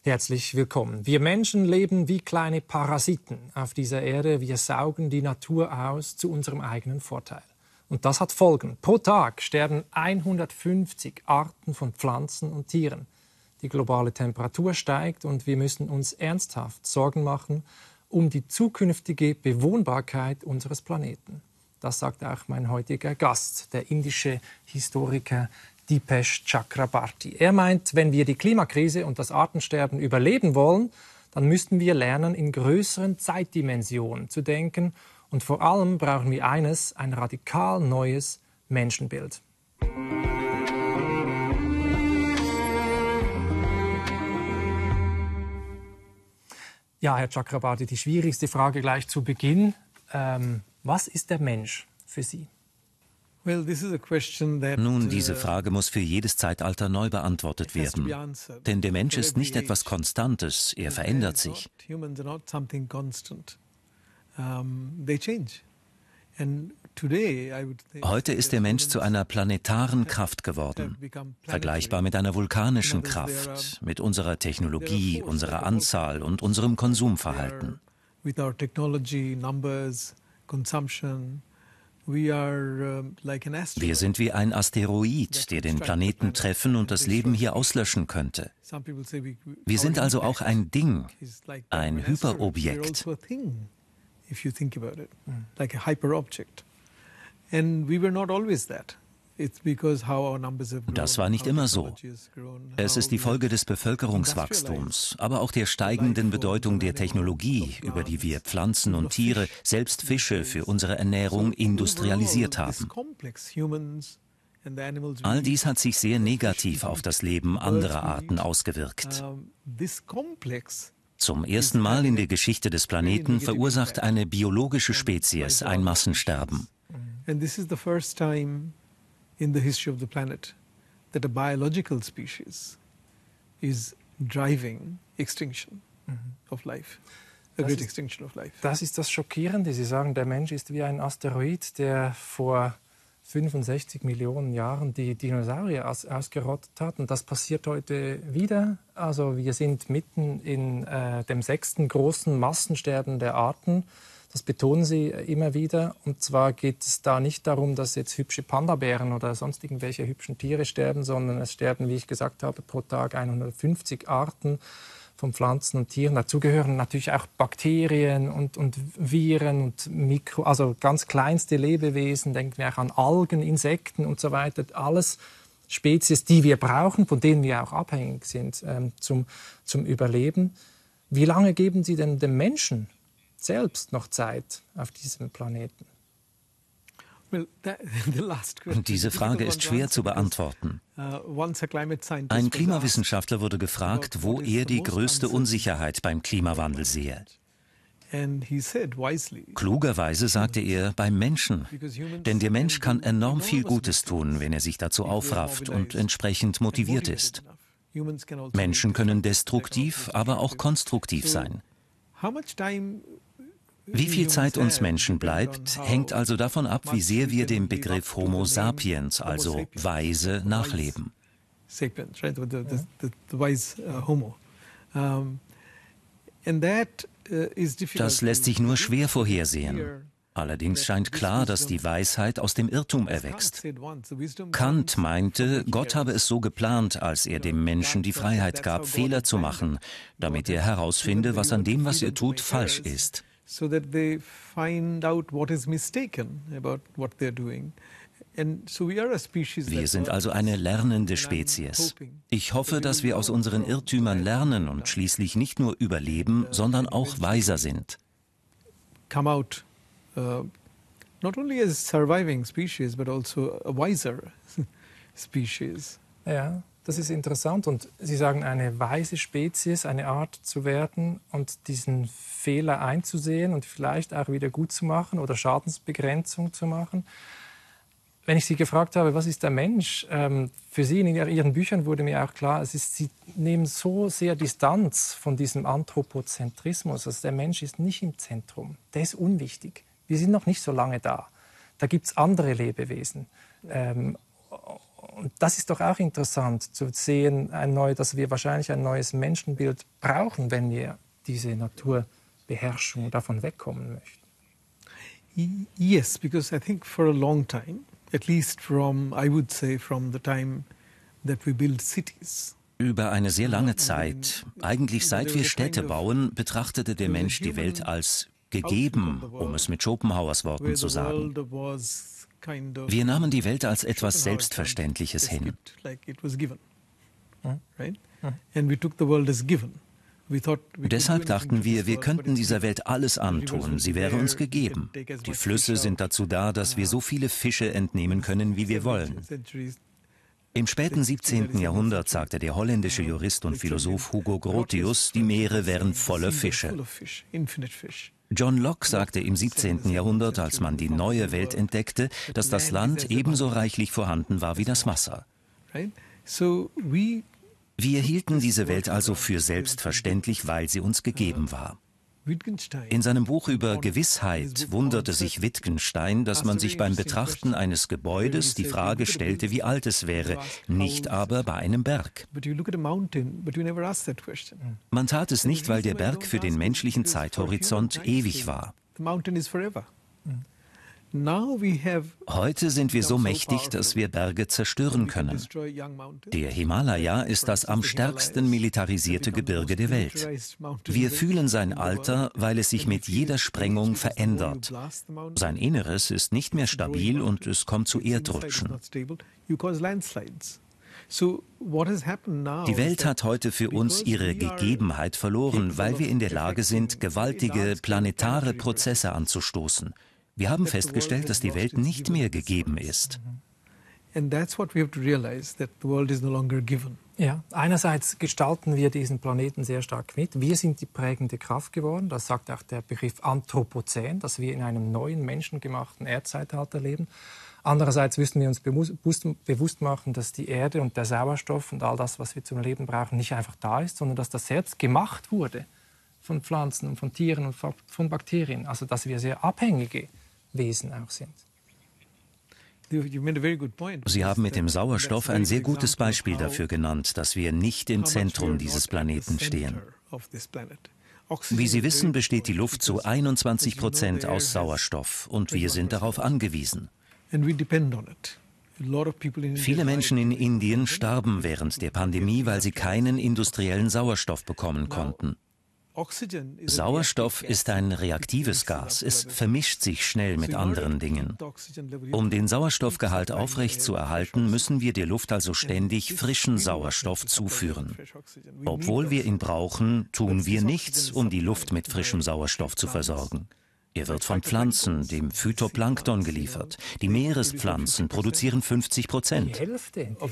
Herzlich willkommen. Wir Menschen leben wie kleine Parasiten auf dieser Erde. Wir saugen die Natur aus zu unserem eigenen Vorteil. Und das hat Folgen. Pro Tag sterben 150 Arten von Pflanzen und Tieren. Die globale Temperatur steigt und wir müssen uns ernsthaft Sorgen machen um die zukünftige Bewohnbarkeit unseres Planeten. Das sagt auch mein heutiger Gast, der indische Historiker Dipesh Chakrabarty. Er meint, wenn wir die Klimakrise und das Artensterben überleben wollen, dann müssten wir lernen, in größeren Zeitdimensionen zu denken. Und vor allem brauchen wir eines, ein radikal neues Menschenbild. Ja, Herr Chakrabarty, die schwierigste Frage gleich zu Beginn. Was ist der Mensch für Sie? Nun, diese Frage muss für jedes Zeitalter neu beantwortet werden. Denn der Mensch ist nicht etwas Konstantes, er verändert sich. Heute ist der Mensch zu einer planetaren Kraft geworden, vergleichbar mit einer vulkanischen Kraft, mit unserer Technologie, unserer Anzahl und unserem Konsumverhalten. Wir sind wie ein Asteroid, der den Planeten treffen und das Leben hier auslöschen könnte. Wir sind also auch ein Ding, ein Hyperobjekt. Das war nicht immer so. Es ist die Folge des Bevölkerungswachstums, aber auch der steigenden Bedeutung der Technologie, über die wir Pflanzen und Tiere, selbst Fische, für unsere Ernährung industrialisiert haben. All dies hat sich sehr negativ auf das Leben anderer Arten ausgewirkt. Zum ersten Mal in der Geschichte des Planeten verursacht eine biologische Spezies ein Massensterben. In the history of the planet, that a biological species is driving extinction of life, a great extinction of life. Das ist das Schockierende. Sie sagen, der Mensch ist wie ein Asteroid, der vor 65 Millionen Jahren die Dinosaurier ausgerottet hat. Und das passiert heute wieder. Also wir sind mitten in dem 6. großen Massensterben der Arten. Das betonen Sie immer wieder. Und zwar geht es da nicht darum, dass jetzt hübsche Panda-Bären oder sonst irgendwelche hübschen Tiere sterben, sondern es sterben, wie ich gesagt habe, pro Tag 150 Arten von Pflanzen und Tieren. Dazu gehören natürlich auch Bakterien und Viren und also ganz kleinste Lebewesen. Denken wir auch an Algen, Insekten und so weiter. Alles Spezies, die wir brauchen, von denen wir auch abhängig sind zum Überleben. Wie lange geben Sie denn dem Menschen selbst noch Zeit auf diesem Planeten? Diese Frage ist schwer zu beantworten. Ein Klimawissenschaftler wurde gefragt, wo er die größte Unsicherheit beim Klimawandel sehe. Klugerweise sagte er, beim Menschen. Denn der Mensch kann enorm viel Gutes tun, wenn er sich dazu aufrafft und entsprechend motiviert ist. Menschen können destruktiv, aber auch konstruktiv sein. Wie viel Zeit uns Menschen bleibt, hängt also davon ab, wie sehr wir dem Begriff Homo sapiens, also Weise, nachleben. Das lässt sich nur schwer vorhersehen. Allerdings scheint klar, dass die Weisheit aus dem Irrtum erwächst. Kant meinte, Gott habe es so geplant, als er dem Menschen die Freiheit gab, Fehler zu machen, damit er herausfinde, was an dem, was er tut, falsch ist. Wir sind also eine lernende Spezies. Ich hoffe, dass wir aus unseren Irrtümern lernen und schließlich nicht nur überleben, sondern auch weiser sind. Not only as surviving species, but also a wiser species. Ja, das ist interessant. Und Sie sagen, eine weise Spezies, eine Art zu werden und diesen Fehler einzusehen und vielleicht auch wieder gut zu machen oder Schadensbegrenzung zu machen. Wenn ich Sie gefragt habe, was ist der Mensch? Für Sie in Ihren Büchern wurde mir auch klar, Sie nehmen so sehr Distanz von diesem Anthropozentrismus. Also der Mensch ist nicht im Zentrum, der ist unwichtig. Wir sind noch nicht so lange da. Da gibt es andere Lebewesen. Und das ist doch auch interessant zu sehen, dass wir wahrscheinlich ein neues Menschenbild brauchen, wenn wir diese Naturbeherrschung davon wegkommen möchten. Yes, because I think for a long time, at least I would say from the time that we build cities. Über eine sehr lange Zeit, eigentlich seit wir Städte bauen, betrachtete der Mensch die Welt als gegeben, um es mit Schopenhauers Worten zu sagen. Wir nahmen die Welt als etwas Selbstverständliches hin. Deshalb dachten wir, wir könnten dieser Welt alles antun, sie wäre uns gegeben. Die Flüsse sind dazu da, dass wir so viele Fische entnehmen können, wie wir wollen. Im späten 17. Jahrhundert sagte der holländische Jurist und Philosoph Hugo Grotius, die Meere wären voller Fische. John Locke sagte im 17. Jahrhundert, als man die neue Welt entdeckte, dass das Land ebenso reichlich vorhanden war wie das Wasser. Wir hielten diese Welt also für selbstverständlich, weil sie uns gegeben war. In seinem Buch über Gewissheit wunderte sich Wittgenstein, dass man sich beim Betrachten eines Gebäudes die Frage stellte, wie alt es wäre, nicht aber bei einem Berg. Man tat es nicht, weil der Berg für den menschlichen Zeithorizont ewig war. Heute sind wir so mächtig, dass wir Berge zerstören können. Der Himalaya ist das am stärksten militarisierte Gebirge der Welt. Wir fühlen sein Alter, weil es sich mit jeder Sprengung verändert. Sein Inneres ist nicht mehr stabil und es kommt zu Erdrutschen. Die Welt hat heute für uns ihre Gegebenheit verloren, weil wir in der Lage sind, gewaltige planetare Prozesse anzustoßen. Wir haben festgestellt, dass die Welt nicht mehr gegeben ist. Ja, einerseits gestalten wir diesen Planeten sehr stark mit. Wir sind die prägende Kraft geworden. Das sagt auch der Begriff Anthropozän, dass wir in einem neuen, menschengemachten Erdzeitalter leben. Andererseits müssen wir uns bewusst machen, dass die Erde und der Sauerstoff und all das, was wir zum Leben brauchen, nicht einfach da ist, sondern dass das selbst gemacht wurde von Pflanzen und von Tieren und von Bakterien. Also dass wir sehr abhängige Wesen auch sind. Sie haben mit dem Sauerstoff ein sehr gutes Beispiel dafür genannt, dass wir nicht im Zentrum dieses Planeten stehen. Wie Sie wissen, besteht die Luft zu 21% aus Sauerstoff und wir sind darauf angewiesen. Viele Menschen in Indien starben während der Pandemie, weil sie keinen industriellen Sauerstoff bekommen konnten. Sauerstoff ist ein reaktives Gas. Es vermischt sich schnell mit anderen Dingen. Um den Sauerstoffgehalt aufrechtzuerhalten, müssen wir der Luft also ständig frischen Sauerstoff zuführen. Obwohl wir ihn brauchen, tun wir nichts, um die Luft mit frischem Sauerstoff zu versorgen. Er wird von Pflanzen, dem Phytoplankton, geliefert. Die Meerespflanzen produzieren 50%. Die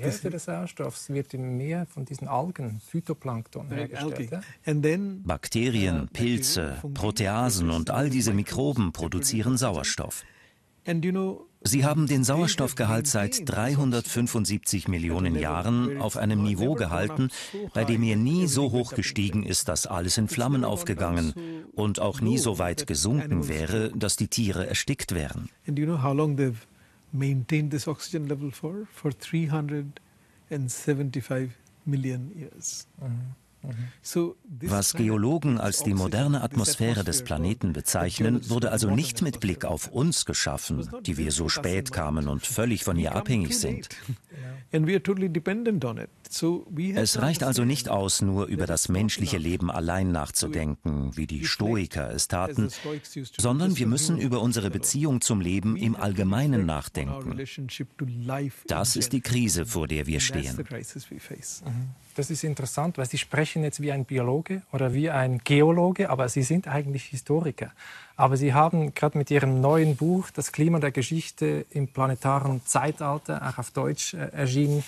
Hälfte des Sauerstoffs wird im Meer von diesen Algen, Phytoplankton, hergestellt. Ja? Bakterien, Pilze, Proteasen und all diese Mikroben produzieren Sauerstoff. Sie haben den Sauerstoffgehalt seit 375 Millionen Jahren auf einem Niveau gehalten, bei dem er nie so hoch gestiegen ist, dass alles in Flammen aufgegangen und auch nie so weit gesunken wäre, dass die Tiere erstickt wären. And do you know how long they've maintained this oxygen level for? For 375 million years. Was Geologen als die moderne Atmosphäre des Planeten bezeichnen, wurde also nicht mit Blick auf uns geschaffen, die wir so spät kamen und völlig von ihr abhängig sind. Es reicht also nicht aus, nur über das menschliche Leben allein nachzudenken, wie die Stoiker es taten, sondern wir müssen über unsere Beziehung zum Leben im Allgemeinen nachdenken. Das ist die Krise, vor der wir stehen. Das ist interessant, weil Sie sprechen jetzt wie ein Biologe oder wie ein Geologe, aber Sie sind eigentlich Historiker. Aber Sie haben gerade mit Ihrem neuen Buch, Das Klima der Geschichte im planetaren Zeitalter, auch auf Deutsch erschienen,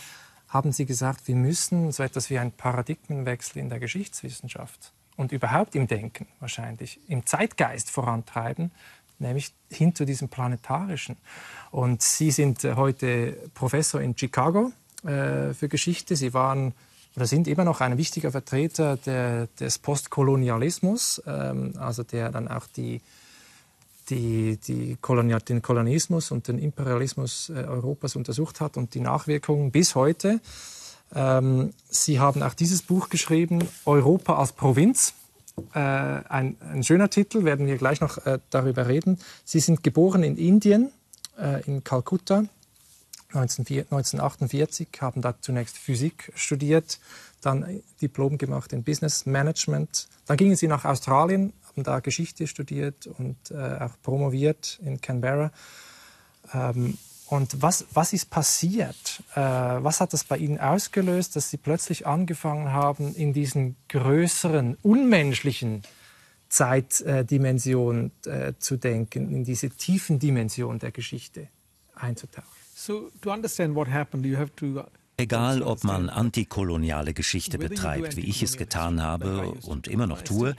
haben Sie gesagt, wir müssen so etwas wie einen Paradigmenwechsel in der Geschichtswissenschaft und überhaupt im Denken wahrscheinlich, im Zeitgeist vorantreiben, nämlich hin zu diesem Planetarischen. Und Sie sind heute Professor in Chicago für Geschichte. Sie waren oder sind immer noch ein wichtiger Vertreter des Postkolonialismus, also der dann auch die den Kolonialismus und den Imperialismus Europas untersucht hat und die Nachwirkungen bis heute. Sie haben auch dieses Buch geschrieben, Europa als Provinz. Ein schöner Titel, werden wir gleich noch darüber reden. Sie sind geboren in Indien, in Kalkutta, 1948, haben da zunächst Physik studiert, dann Diplom gemacht in Business Management. Dann gingen Sie nach Australien, haben da Geschichte studiert und auch promoviert in Canberra. Und was ist passiert? Was hat das bei Ihnen ausgelöst, dass Sie plötzlich angefangen haben, in diesen größeren, unmenschlichen Zeitdimension zu denken, in diese tiefen Dimension der Geschichte einzutauchen? Egal, ob man antikoloniale Geschichte betreibt, wie ich es getan habe und immer noch tue,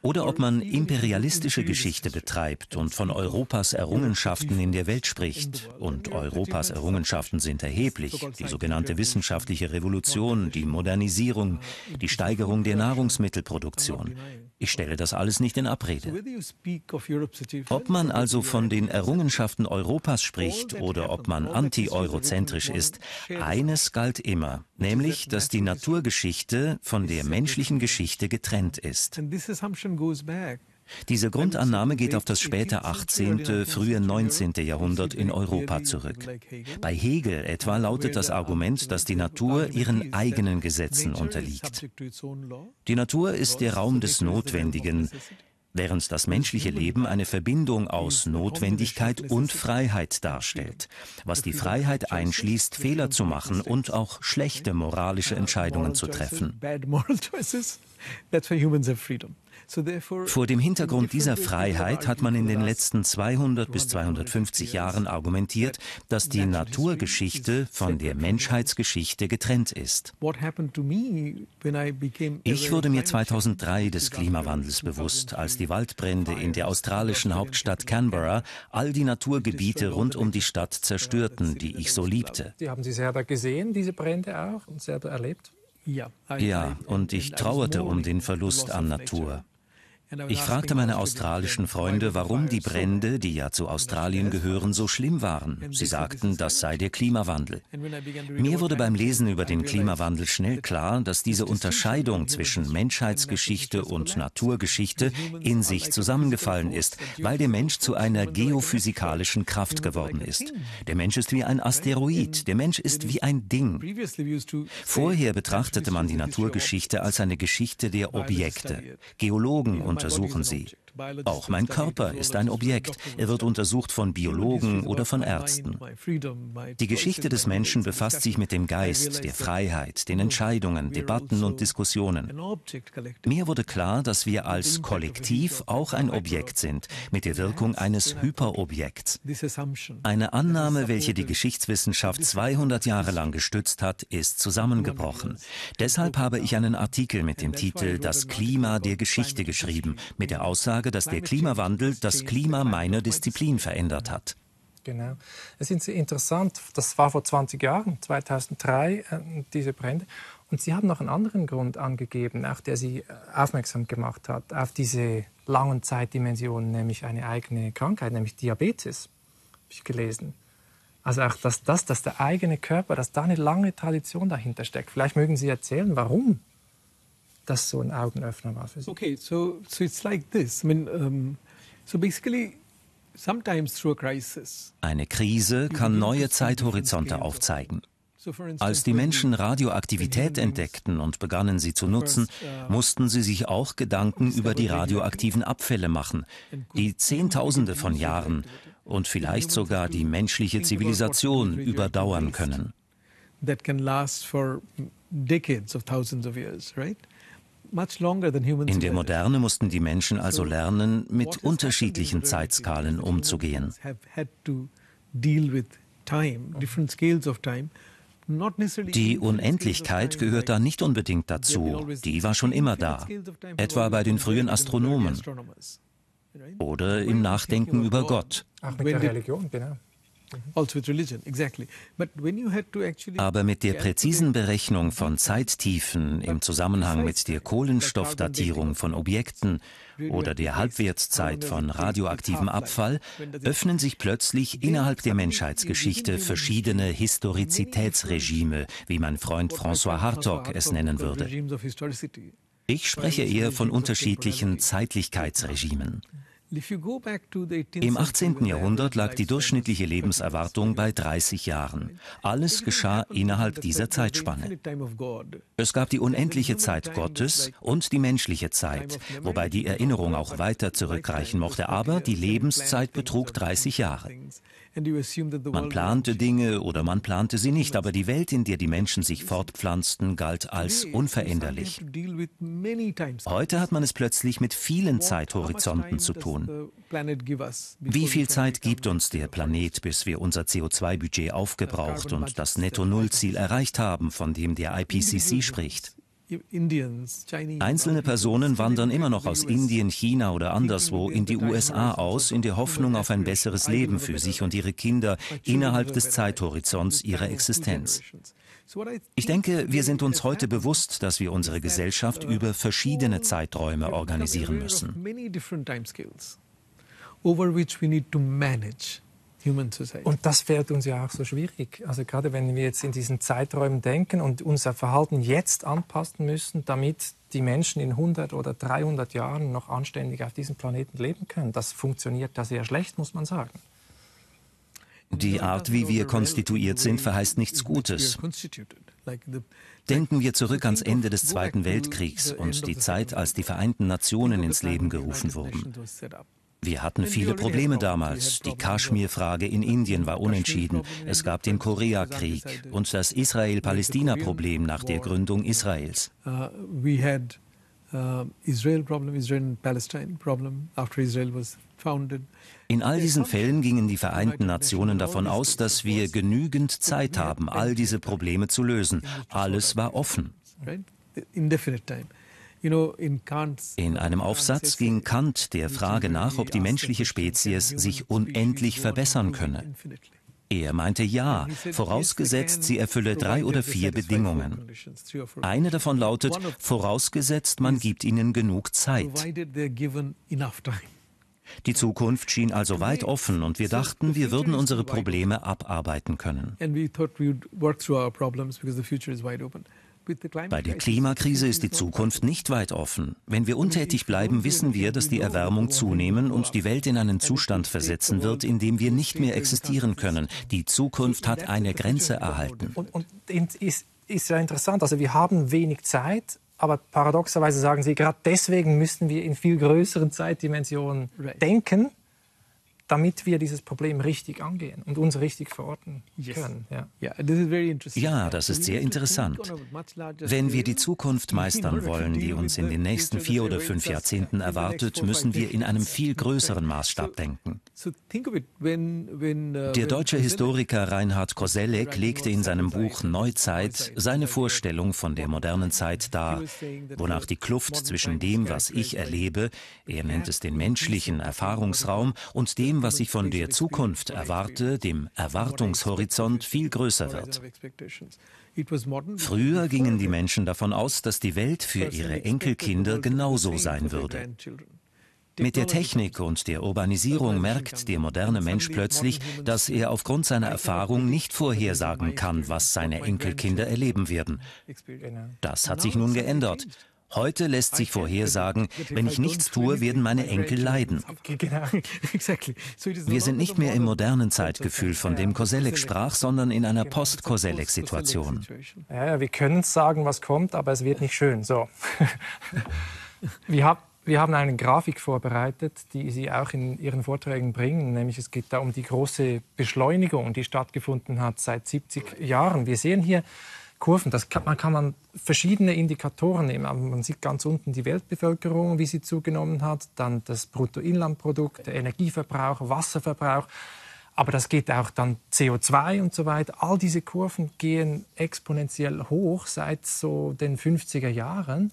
oder ob man imperialistische Geschichte betreibt und von Europas Errungenschaften in der Welt spricht. Und Europas Errungenschaften sind erheblich. Die sogenannte wissenschaftliche Revolution, die Modernisierung, die Steigerung der Nahrungsmittelproduktion. Ich stelle das alles nicht in Abrede. Ob man also von den Errungenschaften Europas spricht oder ob man anti-eurozentrisch ist, eines galt immer, nämlich, dass die Naturgeschichte von der menschlichen Geschichte getrennt ist. Diese Grundannahme geht auf das späte 18., frühe 19. Jahrhundert in Europa zurück. Bei Hegel etwa lautet das Argument, dass die Natur ihren eigenen Gesetzen unterliegt. Die Natur ist der Raum des Notwendigen, während das menschliche Leben eine Verbindung aus Notwendigkeit und Freiheit darstellt, was die Freiheit einschließt, Fehler zu machen und auch schlechte moralische Entscheidungen zu treffen. Vor dem Hintergrund dieser Freiheit hat man in den letzten 200 bis 250 Jahren argumentiert, dass die Naturgeschichte von der Menschheitsgeschichte getrennt ist. Ich wurde mir 2003 des Klimawandels bewusst, als die Waldbrände in der australischen Hauptstadt Canberra all die Naturgebiete rund um die Stadt zerstörten, die ich so liebte. Die haben Sie selber gesehen, diese Brände auch, und selber erlebt? Ja, und ich trauerte um den Verlust an Natur. Ich fragte meine australischen Freunde, warum die Brände, die ja zu Australien gehören, so schlimm waren. Sie sagten, das sei der Klimawandel. Mir wurde beim Lesen über den Klimawandel schnell klar, dass diese Unterscheidung zwischen Menschheitsgeschichte und Naturgeschichte in sich zusammengefallen ist, weil der Mensch zu einer geophysikalischen Kraft geworden ist. Der Mensch ist wie ein Asteroid, der Mensch ist wie ein Ding. Vorher betrachtete man die Naturgeschichte als eine Geschichte der Objekte. Geologen untersuchen sie. Auch mein Körper ist ein Objekt. Er wird untersucht von Biologen oder von Ärzten. Die Geschichte des Menschen befasst sich mit dem Geist, der Freiheit, den Entscheidungen, Debatten und Diskussionen. Mir wurde klar, dass wir als Kollektiv auch ein Objekt sind, mit der Wirkung eines Hyperobjekts. Eine Annahme, welche die Geschichtswissenschaft 200 Jahre lang gestützt hat, ist zusammengebrochen. Deshalb habe ich einen Artikel mit dem Titel »Das Klima der Geschichte« geschrieben, mit der Aussage, dass der Klimawandel das Klima meiner Disziplin verändert hat. Genau. Es ist interessant, das war vor 20 Jahren, 2003, diese Brände. Und Sie haben noch einen anderen Grund angegeben, auch der Sie aufmerksam gemacht hat, auf diese langen Zeitdimensionen, nämlich eine eigene Krankheit, nämlich Diabetes, habe ich gelesen. Also auch, dass der eigene Körper, dass da eine lange Tradition dahinter steckt. Vielleicht mögen Sie erzählen, warum das so ein Augenöffner war für Sie. Okay, so it's like this. I mean, so basically, sometimes through a crisis. Eine Krise kann neue Zeithorizonte aufzeigen. Als die Menschen Radioaktivität entdeckten und begannen sie zu nutzen, mussten sie sich auch Gedanken über die radioaktiven Abfälle machen, die Zehntausende von Jahren und vielleicht sogar die menschliche Zivilisation überdauern können. That can last for decades of thousands of years, right? In der Moderne mussten die Menschen also lernen, mit unterschiedlichen Zeitskalen umzugehen. Die Unendlichkeit gehört da nicht unbedingt dazu, die war schon immer da, etwa bei den frühen Astronomen oder im Nachdenken über Gott. Auch mit der Religion, genau. Also with religion, exactly. But when you had to actually Aber mit der präzisen Berechnung von Zeittiefen im Zusammenhang mit der Kohlenstoffdatierung von Objekten oder der Halbwertszeit von radioaktivem Abfall öffnen sich plötzlich innerhalb der Menschheitsgeschichte verschiedene Historizitätsregime, wie mein Freund François Hartog es nennen würde. Ich spreche eher von unterschiedlichen Zeitlichkeitsregimen. Im 18. Jahrhundert lag die durchschnittliche Lebenserwartung bei 30 Jahren. Alles geschah innerhalb dieser Zeitspanne. Es gab die unendliche Zeit Gottes und die menschliche Zeit, wobei die Erinnerung auch weiter zurückreichen mochte, aber die Lebenszeit betrug 30 Jahre. Man plante Dinge oder man plante sie nicht, aber die Welt, in der die Menschen sich fortpflanzten, galt als unveränderlich. Heute hat man es plötzlich mit vielen Zeithorizonten zu tun. Wie viel Zeit gibt uns der Planet, bis wir unser CO2-Budget aufgebraucht und das Netto-Null-Ziel erreicht haben, von dem der IPCC spricht? Einzelne Personen wandern immer noch aus Indien, China oder anderswo in die USA aus, in der Hoffnung auf ein besseres Leben für sich und ihre Kinder innerhalb des Zeithorizonts ihrer Existenz. Ich denke, wir sind uns heute bewusst, dass wir unsere Gesellschaft über verschiedene Zeiträume organisieren müssen. Und das fällt uns ja auch so schwierig. Also gerade wenn wir jetzt in diesen Zeiträumen denken und unser Verhalten jetzt anpassen müssen, damit die Menschen in 100 oder 300 Jahren noch anständig auf diesem Planeten leben können. Das funktioniert da sehr schlecht, muss man sagen. Die Art, wie wir konstituiert sind, verheißt nichts Gutes. Denken wir zurück ans Ende des Zweiten Weltkriegs und die Zeit, als die Vereinten Nationen ins Leben gerufen wurden. Wir hatten viele Probleme damals. Die Kaschmir-Frage in Indien war unentschieden. Es gab den Koreakrieg und das Israel-Palästina-Problem nach der Gründung Israels. In all diesen Fällen gingen die Vereinten Nationen davon aus, dass wir genügend Zeit haben, all diese Probleme zu lösen. Alles war offen. In einem Aufsatz ging Kant der Frage nach, ob die menschliche Spezies sich unendlich verbessern könne. Er meinte ja, vorausgesetzt, sie erfülle 3 oder 4 Bedingungen. Eine davon lautet, vorausgesetzt, man gibt ihnen genug Zeit. Die Zukunft schien also weit offen und wir dachten, wir würden unsere Probleme abarbeiten können. Bei der Klimakrise ist die Zukunft nicht weit offen. Wenn wir untätig bleiben, wissen wir, dass die Erwärmung zunehmen und die Welt in einen Zustand versetzen wird, in dem wir nicht mehr existieren können. Die Zukunft hat eine Grenze erhalten. Und ist ja interessant, also wir haben wenig Zeit, aber paradoxerweise sagen Sie, gerade deswegen müssen wir in viel größeren Zeitdimensionen denken, damit wir dieses Problem richtig angehen und uns richtig verorten können. Ja, das ist sehr interessant. Wenn wir die Zukunft meistern wollen, die uns in den nächsten 4 oder 5 Jahrzehnten erwartet, müssen wir in einem viel größeren Maßstab denken. Der deutsche Historiker Reinhard Koselleck legte in seinem Buch Neuzeit seine Vorstellung von der modernen Zeit dar, wonach die Kluft zwischen dem, was ich erlebe, er nennt es den menschlichen Erfahrungsraum, und dem, was ich von der Zukunft erwarte, dem Erwartungshorizont, viel größer wird. Früher gingen die Menschen davon aus, dass die Welt für ihre Enkelkinder genauso sein würde. Mit der Technik und der Urbanisierung merkt der moderne Mensch plötzlich, dass er aufgrund seiner Erfahrung nicht vorhersagen kann, was seine Enkelkinder erleben werden. Das hat sich nun geändert. Heute lässt sich vorhersagen, wenn ich nichts tue, werden meine Enkel leiden. Wir sind nicht mehr im modernen Zeitgefühl, von dem Koselleck sprach, sondern in einer Post-Koselleck-Situation. Ja, wir können sagen, was kommt, aber es wird nicht schön. So. Wir haben eine Grafik vorbereitet, die Sie auch in Ihren Vorträgen bringen, nämlich es geht da um die große Beschleunigung, die stattgefunden hat seit 70 Jahren. Wir sehen hier Kurven, man kann verschiedene Indikatoren nehmen. Man sieht ganz unten die Weltbevölkerung, wie sie zugenommen hat, dann das Bruttoinlandprodukt, der Energieverbrauch, Wasserverbrauch. Aber das geht auch dann CO2 und so weiter. All diese Kurven gehen exponentiell hoch seit so den 50er Jahren.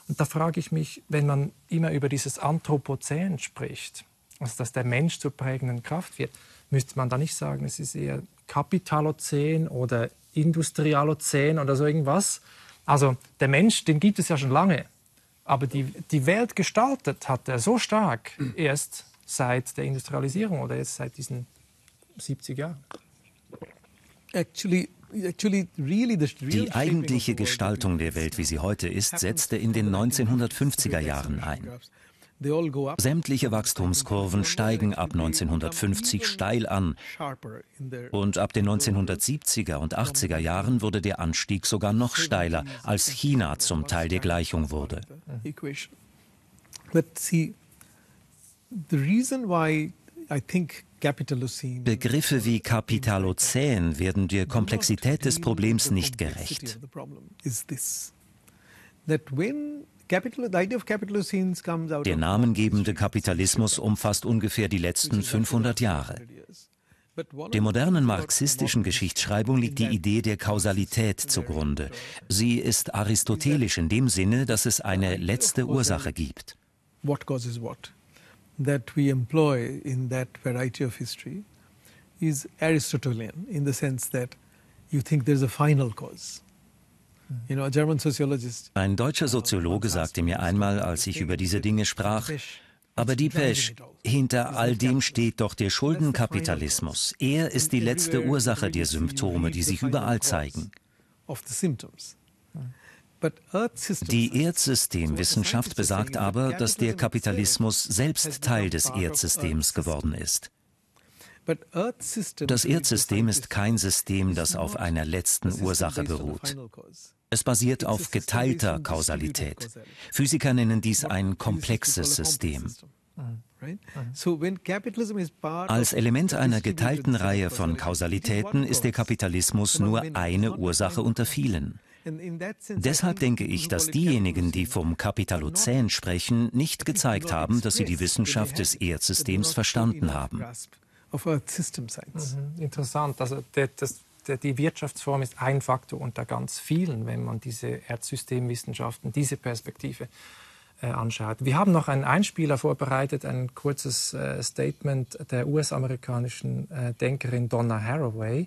Und da frage ich mich, wenn man immer über dieses Anthropozän spricht, also dass der Mensch zur prägenden Kraft wird, müsste man da nicht sagen, es ist eher Kapitalozän oder Industrialozän oder so irgendwas? Also der Mensch, den gibt es ja schon lange, aber die Welt gestaltet hat er so stark erst seit der Industrialisierung oder jetzt seit diesen 70 Jahren. Die eigentliche Gestaltung der Welt, wie sie heute ist, setzte in den 1950er Jahren ein. Sämtliche Wachstumskurven steigen ab 1950 steil an und ab den 1970er und 80er Jahren wurde der Anstieg sogar noch steiler, als China zum Teil der Gleichung wurde. Begriffe wie Kapitalozän werden der Komplexität des Problems nicht gerecht. Der namengebende Kapitalismus umfasst ungefähr die letzten 500 Jahre. Der modernen marxistischen Geschichtsschreibung liegt die Idee der Kausalität zugrunde. Sie ist aristotelisch in dem Sinne, dass es eine letzte Ursache gibt. What causes what? That we employ in that variety of history is Aristotelian in the sense that you think there's a final cause. You know, a German sociologist. Ein deutscher Soziologe sagte mir einmal, als ich über diese Dinge sprach, aber Dipesh, hinter all dem steht doch der Schuldenkapitalismus. Er ist die letzte Ursache der Symptome, die sich überall zeigen. Die Erdsystemwissenschaft besagt aber, dass der Kapitalismus selbst Teil des Erdsystems geworden ist. Das Erdsystem ist kein System, das auf einer letzten Ursache beruht. Es basiert auf geteilter Kausalität. Physiker nennen dies ein komplexes System. Als Element einer geteilten Reihe von Kausalitäten ist der Kapitalismus nur eine Ursache unter vielen. Deshalb denke ich, dass diejenigen, die vom Kapitalozän sprechen, nicht gezeigt haben, dass sie die Wissenschaft des Erdsystems verstanden haben. Interessant. Also die Wirtschaftsform ist ein Faktor unter ganz vielen, wenn man diese Erdsystemwissenschaften, diese Perspektive anschaut. Wir haben noch einen Einspieler vorbereitet, ein kurzes Statement der US-amerikanischen Denkerin Donna Haraway.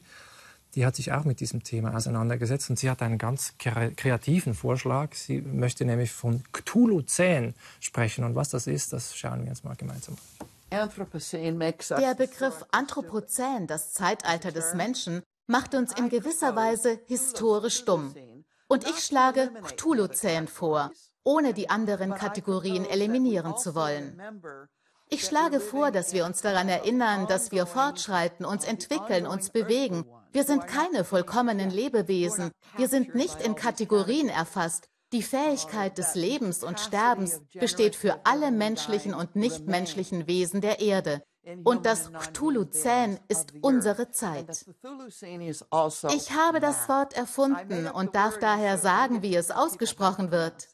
Die hat sich auch mit diesem Thema auseinandergesetzt und sie hat einen ganz kreativen Vorschlag. Sie möchte nämlich von Cthulhuzän sprechen und was das ist, das schauen wir uns mal gemeinsam an. Der Begriff Anthropozän, das Zeitalter des Menschen, macht uns in gewisser Weise historisch dumm. Und ich schlage Cthulhuzän vor, ohne die anderen Kategorien eliminieren zu wollen. Ich schlage vor, dass wir uns daran erinnern, dass wir fortschreiten, uns entwickeln, uns bewegen. Wir sind keine vollkommenen Lebewesen. Wir sind nicht in Kategorien erfasst. Die Fähigkeit des Lebens und Sterbens besteht für alle menschlichen und nichtmenschlichen Wesen der Erde. Und das Cthulhuzän ist unsere Zeit. Ich habe das Wort erfunden und darf daher sagen, wie es ausgesprochen wird.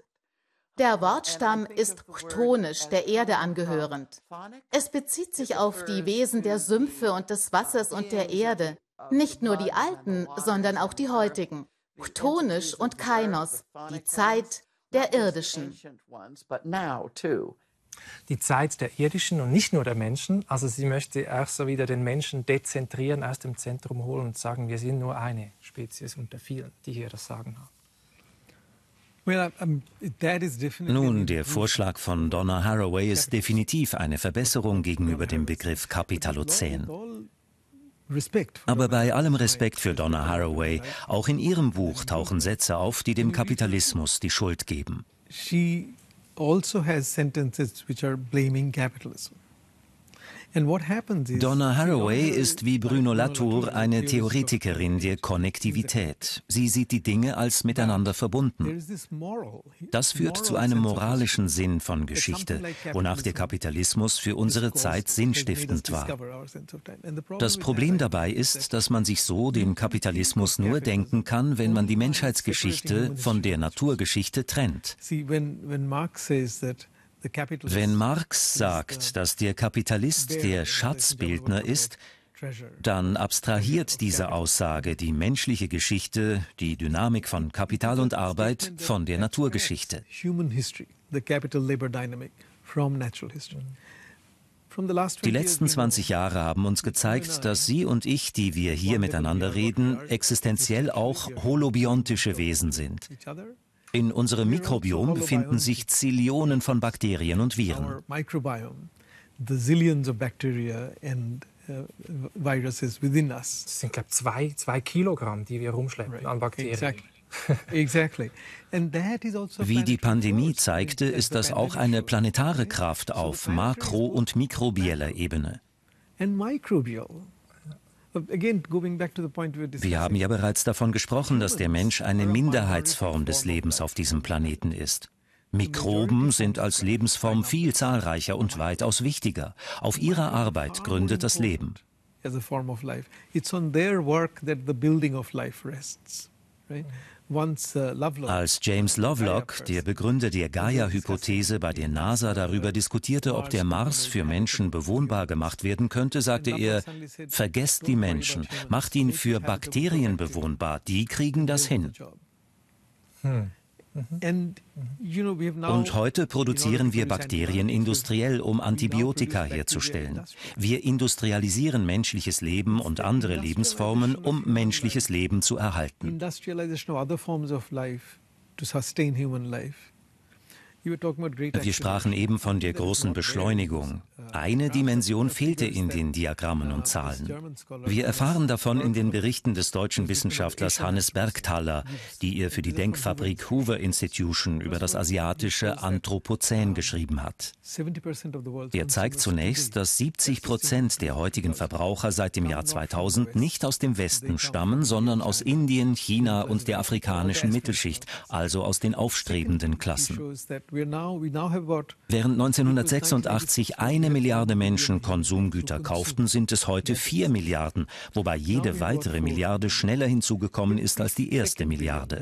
Der Wortstamm ist chthonisch, der Erde angehörend. Es bezieht sich auf die Wesen der Sümpfe und des Wassers und der Erde. Nicht nur die alten, sondern auch die heutigen. Chthonisch und Kainos, die Zeit der Irdischen. Die Zeit der Irdischen und nicht nur der Menschen. Also sie möchte auch so wieder den Menschen dezentrieren, aus dem Zentrum holen und sagen, wir sind nur eine Spezies unter vielen, die hier das Sagen haben. Nun, der Vorschlag von Donna Haraway ist definitiv eine Verbesserung gegenüber dem Begriff Kapitalozän. Aber bei allem Respekt für Donna Haraway, auch in ihrem Buch tauchen Sätze auf, die dem Kapitalismus die Schuld geben. She also has sentences which are blaming capitalism. Donna Haraway ist wie Bruno Latour eine Theoretikerin der Konnektivität. Sie sieht die Dinge als miteinander verbunden. Das führt zu einem moralischen Sinn von Geschichte, wonach der Kapitalismus für unsere Zeit sinnstiftend war. Das Problem dabei ist, dass man sich so den Kapitalismus nur denken kann, wenn man die Menschheitsgeschichte von der Naturgeschichte trennt. Wenn Marx sagt, dass der Kapitalist der Schatzbildner ist, dann abstrahiert diese Aussage die menschliche Geschichte, die Dynamik von Kapital und Arbeit von der Naturgeschichte. Die letzten 20 Jahre haben uns gezeigt, dass Sie und ich, die wir hier miteinander reden, existenziell auch holobiontische Wesen sind. In unserem Mikrobiom befinden sich Zillionen von Bakterien und Viren. Das sind, glaube ich, 2 Kilogramm, die wir rumschleppen an Bakterien. Wie die Pandemie zeigte, ist das auch eine planetare Kraft auf makro- und mikrobieller Ebene. Wir haben ja bereits davon gesprochen, dass der Mensch eine Minderheitsform des Lebens auf diesem Planeten ist. Mikroben sind als Lebensform viel zahlreicher und weitaus wichtiger. Auf ihrer Arbeit gründet das Leben. Als James Lovelock, der Begründer der Gaia-Hypothese, bei der NASA darüber diskutierte, ob der Mars für Menschen bewohnbar gemacht werden könnte, sagte er: Vergesst die Menschen, macht ihn für Bakterien bewohnbar, die kriegen das hin. Und heute produzieren wir Bakterien industriell, um Antibiotika herzustellen. Wir industrialisieren menschliches Leben und andere Lebensformen, um menschliches Leben zu erhalten. Wir sprachen eben von der großen Beschleunigung. Eine Dimension fehlte in den Diagrammen und Zahlen. Wir erfahren davon in den Berichten des deutschen Wissenschaftlers Hannes Bergthaler, die er für die Denkfabrik Hoover Institution über das asiatische Anthropozän geschrieben hat. Er zeigt zunächst, dass 70% der heutigen Verbraucher seit dem Jahr 2000 nicht aus dem Westen stammen, sondern aus Indien, China und der afrikanischen Mittelschicht, also aus den aufstrebenden Klassen. Während 1986 1 Milliarde Menschen Konsumgüter kauften, sind es heute 4 Milliarden, wobei jede weitere Milliarde schneller hinzugekommen ist als die erste Milliarde.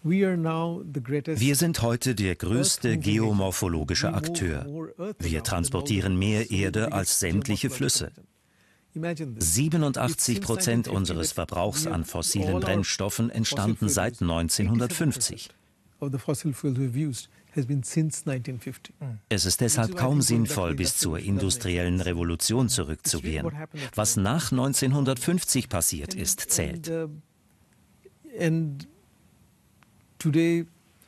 Wir sind heute der größte geomorphologische Akteur. Wir transportieren mehr Erde als sämtliche Flüsse. 87% unseres Verbrauchs an fossilen Brennstoffen entstanden seit 1950. Es ist deshalb kaum sinnvoll, bis zur industriellen Revolution zurückzugehen. Was nach 1950 passiert ist, zählt.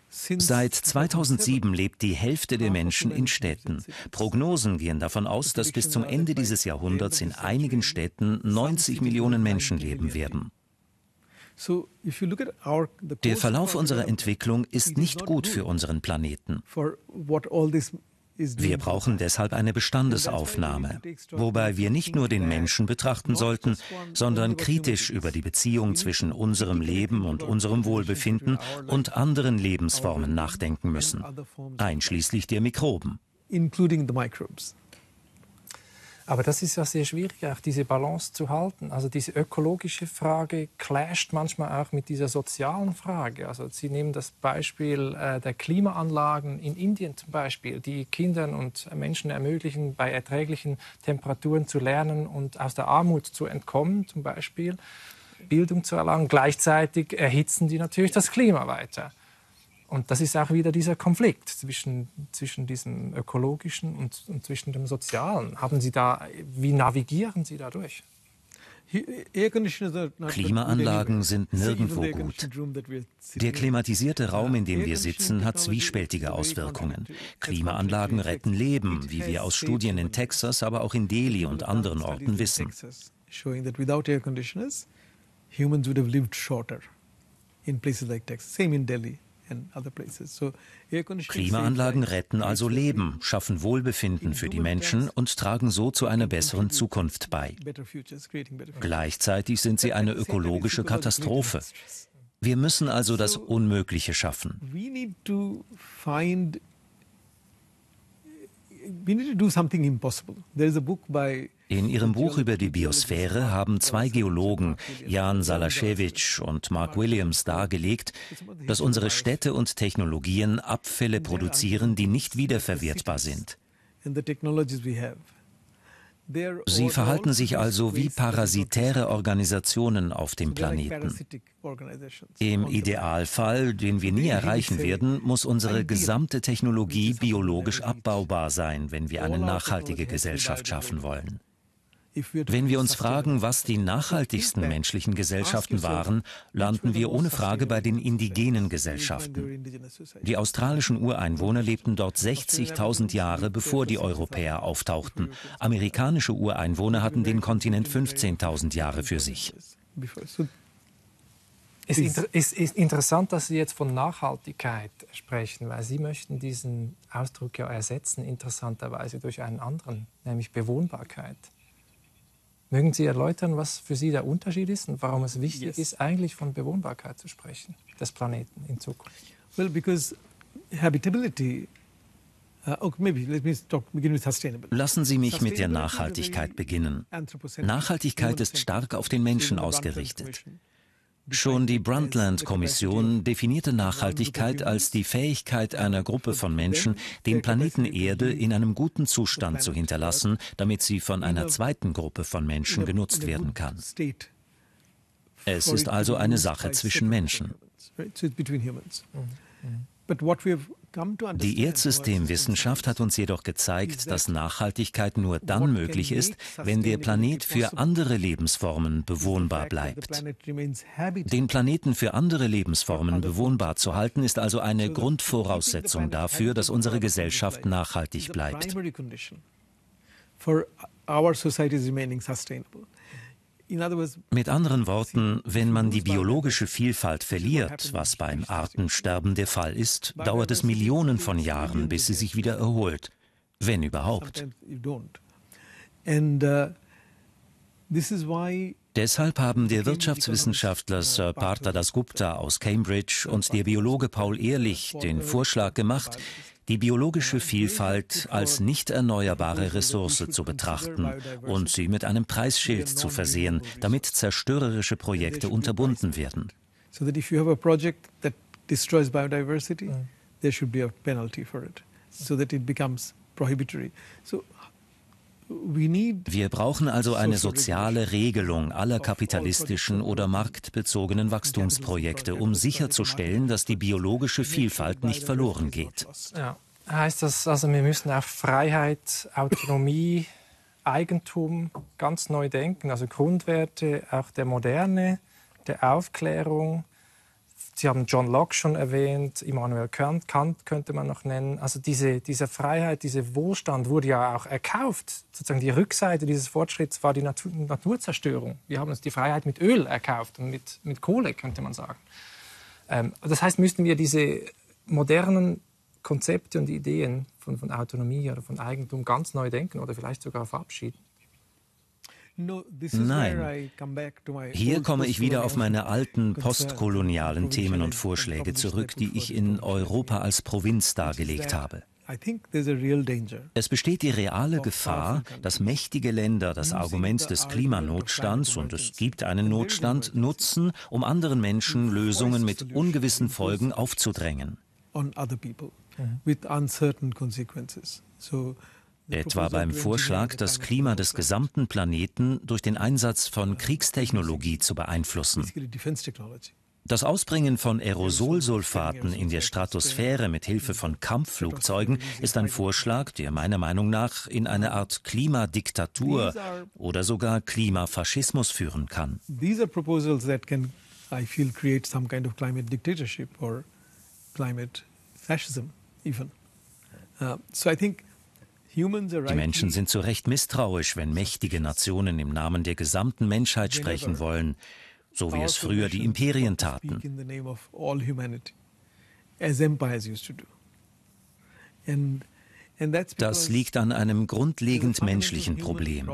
Seit 2007 lebt die Hälfte der Menschen in Städten. Prognosen gehen davon aus, dass bis zum Ende dieses Jahrhunderts in einigen Städten 90 Millionen Menschen leben werden. Der Verlauf unserer Entwicklung ist nicht gut für unseren Planeten. Wir brauchen deshalb eine Bestandesaufnahme, wobei wir nicht nur den Menschen betrachten sollten, sondern kritisch über die Beziehung zwischen unserem Leben und unserem Wohlbefinden und anderen Lebensformen nachdenken müssen, einschließlich der Mikroben. Aber das ist ja sehr schwierig, auch diese Balance zu halten. Also diese ökologische Frage clasht manchmal auch mit dieser sozialen Frage. Also Sie nehmen das Beispiel der Klimaanlagen in Indien zum Beispiel, die Kindern und Menschen ermöglichen, bei erträglichen Temperaturen zu lernen und aus der Armut zu entkommen, zum Beispiel Bildung zu erlangen. Gleichzeitig erhitzen die natürlich das Klima weiter. Und das ist auch wieder dieser Konflikt zwischen diesem ökologischen und zwischen dem sozialen. Wie navigieren Sie da durch? Klimaanlagen sind nirgendwo gut. Der klimatisierte Raum, in dem wir sitzen, hat zwiespältige Auswirkungen. Klimaanlagen retten Leben, wie wir aus Studien in Texas, aber auch in Delhi und anderen Orten wissen. Klimaanlagen retten also Leben, schaffen Wohlbefinden für die Menschen und tragen so zu einer besseren Zukunft bei. Gleichzeitig sind sie eine ökologische Katastrophe. Wir müssen also das Unmögliche schaffen. We need to do something impossible. There is a book by In ihrem Buch über die Biosphäre haben 2 Geologen, Jan Salaschewitsch und Mark Williams, dargelegt, dass unsere Städte und Technologien Abfälle produzieren, die nicht wiederverwertbar sind. Sie verhalten sich also wie parasitäre Organisationen auf dem Planeten. Im Idealfall, den wir nie erreichen werden, muss unsere gesamte Technologie biologisch abbaubar sein, wenn wir eine nachhaltige Gesellschaft schaffen wollen. Wenn wir uns fragen, was die nachhaltigsten menschlichen Gesellschaften waren, landen wir ohne Frage bei den indigenen Gesellschaften. Die australischen Ureinwohner lebten dort 60.000 Jahre, bevor die Europäer auftauchten. Amerikanische Ureinwohner hatten den Kontinent 15.000 Jahre für sich. Es ist interessant, dass Sie jetzt von Nachhaltigkeit sprechen, weil Sie möchten diesen Ausdruck ja ersetzen, interessanterweise durch einen anderen, nämlich Bewohnbarkeit. Mögen Sie erläutern, was für Sie der Unterschied ist und warum es wichtig ist, eigentlich von Bewohnbarkeit zu sprechen, des Planeten in Zukunft? Well, because habitability. Lassen Sie mich mit der Nachhaltigkeit beginnen. Nachhaltigkeit ist stark auf den Menschen ausgerichtet. Schon die Brundtland-Kommission definierte Nachhaltigkeit als die Fähigkeit einer Gruppe von Menschen, den Planeten Erde in einem guten Zustand zu hinterlassen, damit sie von einer zweiten Gruppe von Menschen genutzt werden kann. Es ist also eine Sache zwischen Menschen. Die Erdsystemwissenschaft hat uns jedoch gezeigt, dass Nachhaltigkeit nur dann möglich ist, wenn der Planet für andere Lebensformen bewohnbar bleibt. Den Planeten für andere Lebensformen bewohnbar zu halten, ist also eine Grundvoraussetzung dafür, dass unsere Gesellschaft nachhaltig bleibt. Mit anderen Worten, wenn man die biologische Vielfalt verliert, was beim Artensterben der Fall ist, dauert es Millionen von Jahren, bis sie sich wieder erholt, wenn überhaupt. Deshalb haben der Wirtschaftswissenschaftler Sir Partha Dasgupta aus Cambridge und der Biologe Paul Ehrlich den Vorschlag gemacht, die biologische Vielfalt als nicht erneuerbare Ressource zu betrachten und sie mit einem Preisschild zu versehen, damit zerstörerische Projekte unterbunden werden. So that if you have a project that destroys biodiversity, there should be a penalty for it, so that it becomes prohibitory. Wir brauchen also eine soziale Regelung aller kapitalistischen oder marktbezogenen Wachstumsprojekte, um sicherzustellen, dass die biologische Vielfalt nicht verloren geht. Ja. Heißt das also, wir müssen auf Freiheit, Autonomie, Eigentum ganz neu denken, also Grundwerte auch der Moderne, der Aufklärung. Sie haben John Locke schon erwähnt, Immanuel Kant könnte man noch nennen. Also diese Freiheit, dieser Wohlstand wurde ja auch erkauft. Sozusagen die Rückseite dieses Fortschritts war die Naturzerstörung. Wir haben uns die Freiheit mit Öl erkauft und mit Kohle, könnte man sagen. Das heißt, müssten wir diese modernen Konzepte und Ideen von Autonomie oder von Eigentum ganz neu denken oder vielleicht sogar verabschieden? Nein. Hier komme ich wieder auf meine alten postkolonialen Themen und Vorschläge zurück, die ich in Europa als Provinz dargelegt habe. Es besteht die reale Gefahr, dass mächtige Länder das Argument des Klimanotstands, und es gibt einen Notstand, nutzen, um anderen Menschen Lösungen mit ungewissen Folgen aufzudrängen. Etwa beim Vorschlag, das Klima des gesamten Planeten durch den Einsatz von Kriegstechnologie zu beeinflussen. Das Ausbringen von Aerosolsulfaten in der Stratosphäre mit Hilfe von Kampfflugzeugen ist ein Vorschlag, der meiner Meinung nach in eine Art Klimadiktatur oder sogar Klimafaschismus führen kann. These are proposals that can, I feel, create some kind of climate dictatorship or climate fascism even. So I think die Menschen sind zu Recht misstrauisch, wenn mächtige Nationen im Namen der gesamten Menschheit sprechen wollen, so wie es früher die Imperien taten. Das liegt an einem grundlegend menschlichen Problem.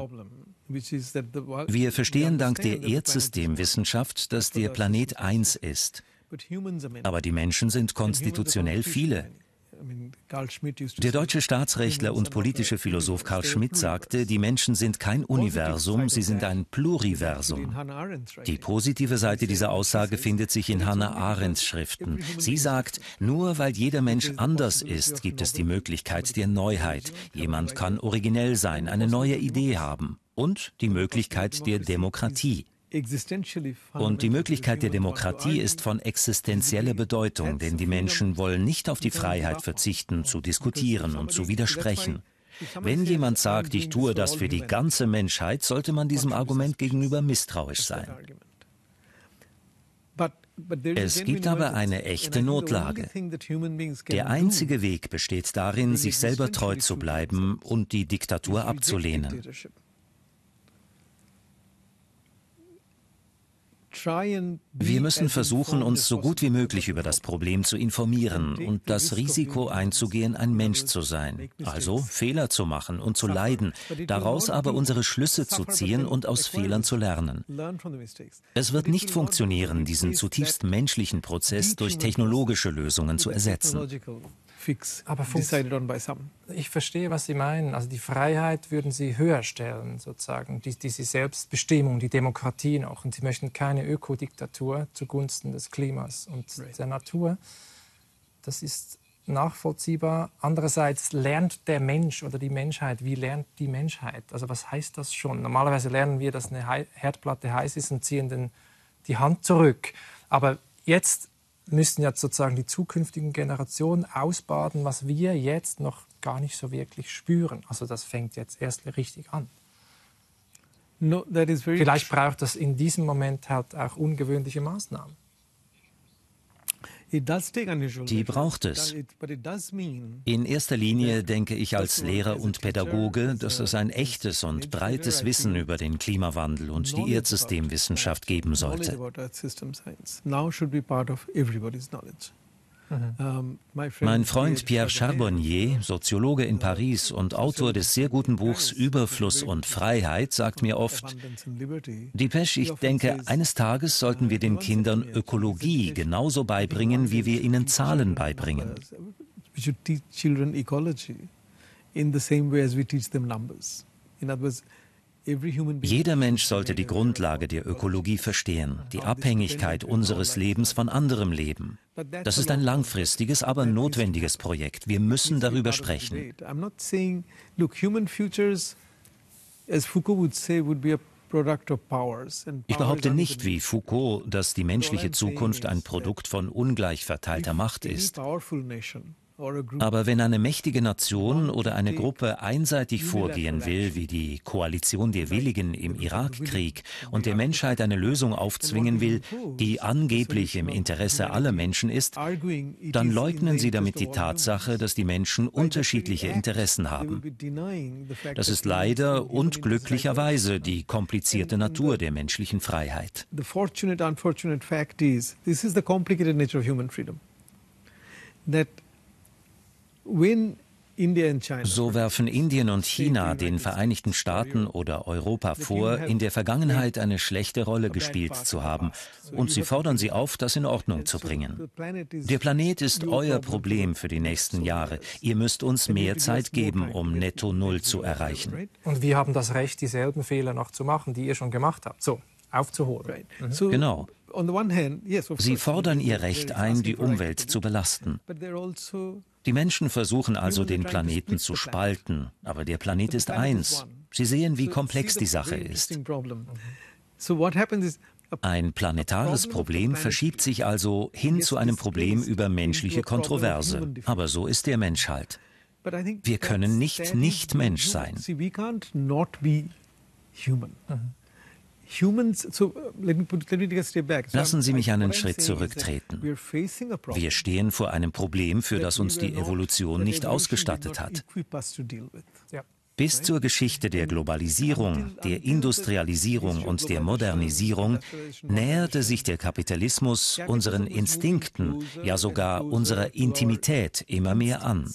Wir verstehen dank der Erdsystemwissenschaft, dass der Planet eins ist. Aber die Menschen sind konstitutionell viele. Der deutsche Staatsrechtler und politische Philosoph Carl Schmitt sagte, die Menschen sind kein Universum, sie sind ein Pluriversum. Die positive Seite dieser Aussage findet sich in Hannah Arendts Schriften. Sie sagt, nur weil jeder Mensch anders ist, gibt es die Möglichkeit der Neuheit. Jemand kann originell sein, eine neue Idee haben. Und die Möglichkeit der Demokratie. Und die Möglichkeit der Demokratie ist von existenzieller Bedeutung, denn die Menschen wollen nicht auf die Freiheit verzichten, zu diskutieren und zu widersprechen. Wenn jemand sagt, ich tue das für die ganze Menschheit, sollte man diesem Argument gegenüber misstrauisch sein. Es gibt aber eine echte Notlage. Der einzige Weg besteht darin, sich selber treu zu bleiben und die Diktatur abzulehnen. Wir müssen versuchen, uns so gut wie möglich über das Problem zu informieren und das Risiko einzugehen, ein Mensch zu sein, also Fehler zu machen und zu leiden, daraus aber unsere Schlüsse zu ziehen und aus Fehlern zu lernen. Es wird nicht funktionieren, diesen zutiefst menschlichen Prozess durch technologische Lösungen zu ersetzen. Aber ich verstehe, was Sie meinen. Also die Freiheit würden Sie höher stellen, sozusagen, diese Selbstbestimmung, die Demokratie noch. Und Sie möchten keine Ökodiktatur zugunsten des Klimas und der Natur. Das ist nachvollziehbar. Andererseits lernt der Mensch oder die Menschheit, wie lernt die Menschheit? Also was heißt das schon? Normalerweise lernen wir, dass eine Herdplatte heiß ist und ziehen die Hand zurück. Aber jetzt müssen ja sozusagen die zukünftigen Generationen ausbaden, was wir jetzt noch gar nicht so wirklich spüren. Also das fängt jetzt erst richtig an. Vielleicht braucht es in diesem Moment halt auch ungewöhnliche Maßnahmen. Die braucht es. In erster Linie denke ich als Lehrer und Pädagoge, dass es ein echtes und breites Wissen über den Klimawandel und die Erdsystemwissenschaft geben sollte. Mein Freund Pierre Charbonnier, Soziologe in Paris und Autor des sehr guten Buchs Überfluss und Freiheit, sagt mir oft, Dipesh, ich denke, eines Tages sollten wir den Kindern Ökologie genauso beibringen, wie wir ihnen Zahlen beibringen. Jeder Mensch sollte die Grundlage der Ökologie verstehen, die Abhängigkeit unseres Lebens von anderem Leben. Das ist ein langfristiges, aber notwendiges Projekt. Wir müssen darüber sprechen. Ich behaupte nicht, wie Foucault, dass die menschliche Zukunft ein Produkt von ungleich verteilter Macht ist. Aber wenn eine mächtige Nation oder eine Gruppe einseitig vorgehen will, wie die Koalition der Willigen im Irakkrieg, und der Menschheit eine Lösung aufzwingen will, die angeblich im Interesse aller Menschen ist, dann leugnen sie damit die Tatsache, dass die Menschen unterschiedliche Interessen haben. Das ist leider und glücklicherweise die komplizierte Natur der menschlichen Freiheit. So werfen Indien und China den Vereinigten Staaten oder Europa vor, in der Vergangenheit eine schlechte Rolle gespielt zu haben, und sie fordern sie auf, das in Ordnung zu bringen. Der Planet ist euer Problem für die nächsten Jahre. Ihr müsst uns mehr Zeit geben, um Netto Null zu erreichen. Und wir haben das Recht, dieselben Fehler noch zu machen, die ihr schon gemacht habt. So, aufzuholen. Genau. Sie fordern ihr Recht ein, die Umwelt zu belasten. Die Menschen versuchen also, den Planeten zu spalten, aber der Planet ist eins. Sie sehen, wie komplex die Sache ist. Ein planetares Problem verschiebt sich also hin zu einem Problem über menschliche Kontroverse. Aber so ist der Mensch halt. Wir können nicht Mensch sein. Lassen Sie mich einen Schritt zurücktreten. Wir stehen vor einem Problem, für das uns die Evolution nicht ausgestattet hat. Bis zur Geschichte der Globalisierung, der Industrialisierung und der Modernisierung näherte sich der Kapitalismus unseren Instinkten, ja sogar unserer Intimität immer mehr an.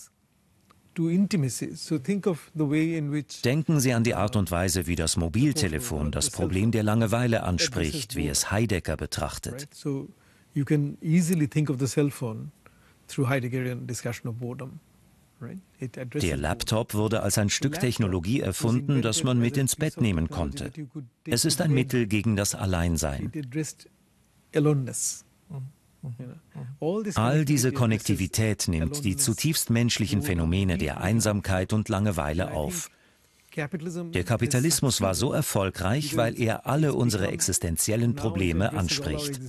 Denken Sie an die Art und Weise, wie das Mobiltelefon das Problem der Langeweile anspricht, wie es Heidegger betrachtet. through Heideggerian discussion of boredom. Der Laptop wurde als ein Stück Technologie erfunden, das man mit ins Bett nehmen konnte. Es ist ein Mittel gegen das Alleinsein. All diese Konnektivität nimmt die zutiefst menschlichen Phänomene der Einsamkeit und Langeweile auf. Der Kapitalismus war so erfolgreich, weil er alle unsere existenziellen Probleme anspricht.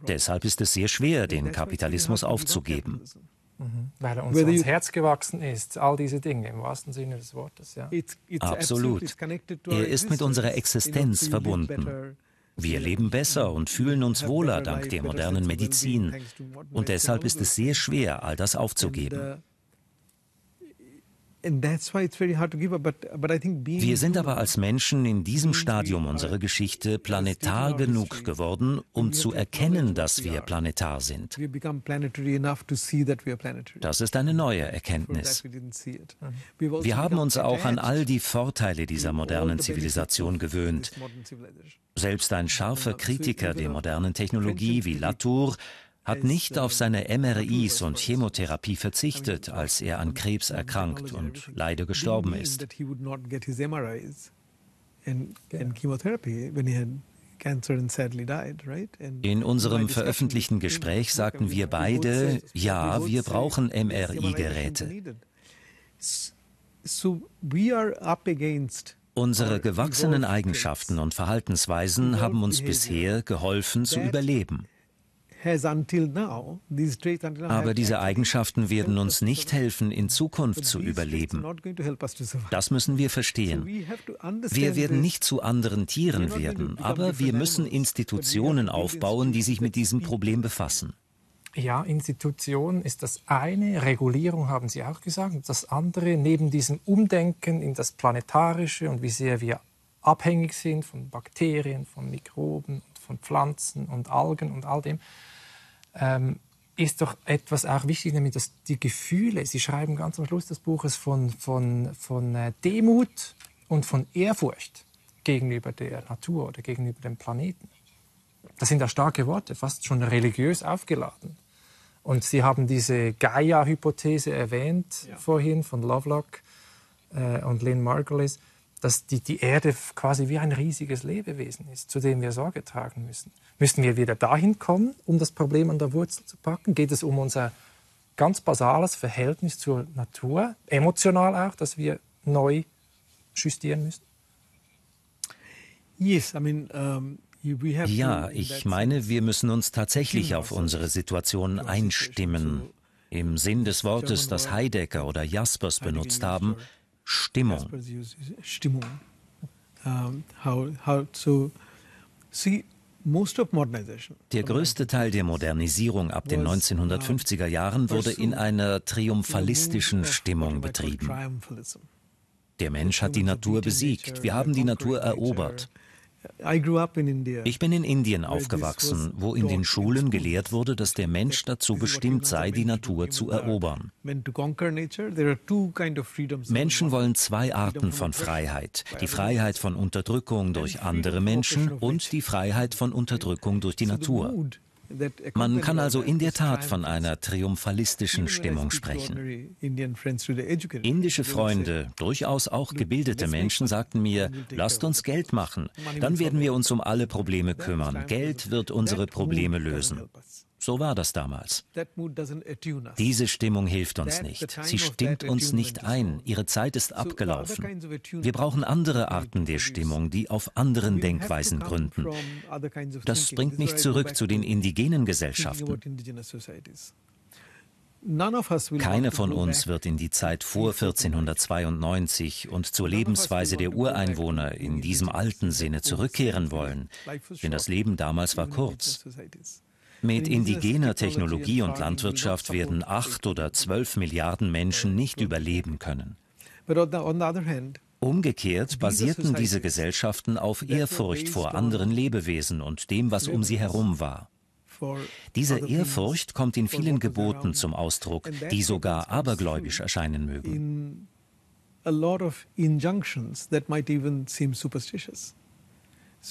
Deshalb ist es sehr schwer, den Kapitalismus aufzugeben. Weil er uns ans Herz gewachsen ist, all diese Dinge im wahrsten Sinne des Wortes. Ja. Absolut. Er ist mit unserer Existenz verbunden. Wir leben besser und fühlen uns wohler dank der modernen Medizin. Und deshalb ist es sehr schwer, all das aufzugeben. Wir sind aber als Menschen in diesem Stadium unserer Geschichte planetar genug geworden, um zu erkennen, dass wir planetar sind. Das ist eine neue Erkenntnis. Wir haben uns auch an all die Vorteile dieser modernen Zivilisation gewöhnt. Selbst ein scharfer Kritiker der modernen Technologie wie Latour hat nicht auf seine MRIs und Chemotherapie verzichtet, als er an Krebs erkrankt und leider gestorben ist. In unserem veröffentlichten Gespräch sagten wir beide, ja, wir brauchen MRI-Geräte. Unsere gewachsenen Eigenschaften und Verhaltensweisen haben uns bisher geholfen zu überleben. Aber diese Eigenschaften werden uns nicht helfen, in Zukunft zu überleben. Das müssen wir verstehen. Wir werden nicht zu anderen Tieren werden, aber wir müssen Institutionen aufbauen, die sich mit diesem Problem befassen. Ja, Institution ist das eine, Regulierung haben Sie auch gesagt. Und das andere, neben diesem Umdenken in das Planetarische und wie sehr wir abhängig sind von Bakterien, von Mikroben, von Pflanzen und Algen und all dem, ist doch etwas auch wichtig, nämlich dass die Gefühle, Sie schreiben ganz am Schluss des Buches von Demut und von Ehrfurcht gegenüber der Natur oder gegenüber dem Planeten. Das sind ja starke Worte, fast schon religiös aufgeladen. Und Sie haben diese Gaia-Hypothese erwähnt vorhin von Lovelock und Lynn Margulis, dass die Erde quasi wie ein riesiges Lebewesen ist, zu dem wir Sorge tragen müssen. Müssen wir wieder dahin kommen, um das Problem an der Wurzel zu packen? Geht es um unser ganz basales Verhältnis zur Natur, emotional auch, das wir neu justieren müssen? Ja, ich meine, wir müssen uns tatsächlich auf unsere Situation einstimmen. Im Sinn des Wortes, das Heidegger oder Jaspers benutzt haben, Stimmung. Der größte Teil der Modernisierung ab den 1950er Jahren wurde in einer triumphalistischen Stimmung betrieben. Der Mensch hat die Natur besiegt. Wir haben die Natur erobert. Ich bin in Indien aufgewachsen, wo in den Schulen gelehrt wurde, dass der Mensch dazu bestimmt sei, die Natur zu erobern. Menschen wollen zwei Arten von Freiheit. Die Freiheit von Unterdrückung durch andere Menschen und die Freiheit von Unterdrückung durch die Natur. Man kann also in der Tat von einer triumphalistischen Stimmung sprechen. Indische Freunde, durchaus auch gebildete Menschen, sagten mir, lasst uns Geld machen, dann werden wir uns um alle Probleme kümmern. Geld wird unsere Probleme lösen. So war das damals. Diese Stimmung hilft uns nicht. Sie stimmt uns nicht ein. Ihre Zeit ist abgelaufen. Wir brauchen andere Arten der Stimmung, die auf anderen Denkweisen gründen. Das bringt mich zurück zu den indigenen Gesellschaften. Keiner von uns wird in die Zeit vor 1492 und zur Lebensweise der Ureinwohner in diesem alten Sinne zurückkehren wollen, denn das Leben damals war kurz. Mit indigener Technologie und Landwirtschaft werden 8 oder 12 Milliarden Menschen nicht überleben können. Umgekehrt basierten diese Gesellschaften auf Ehrfurcht vor anderen Lebewesen und dem, was um sie herum war. Diese Ehrfurcht kommt in vielen Geboten zum Ausdruck, die sogar abergläubisch erscheinen mögen.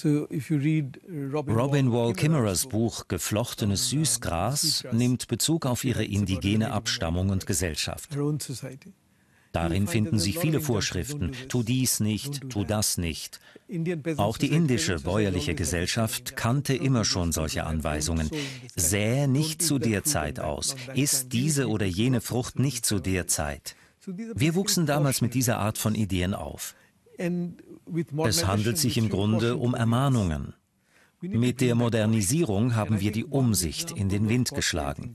Robin Wall Kimmerers Buch »Geflochtenes Süßgras« nimmt Bezug auf ihre indigene Abstammung und Gesellschaft. Darin finden sich viele Vorschriften, tu dies nicht, tu das nicht. Auch die indische bäuerliche Gesellschaft kannte immer schon solche Anweisungen. Sähe nicht zu der Zeit aus, iss diese oder jene Frucht nicht zu der Zeit. Wir wuchsen damals mit dieser Art von Ideen auf. Es handelt sich im Grunde um Ermahnungen. Mit der Modernisierung haben wir die Umsicht in den Wind geschlagen.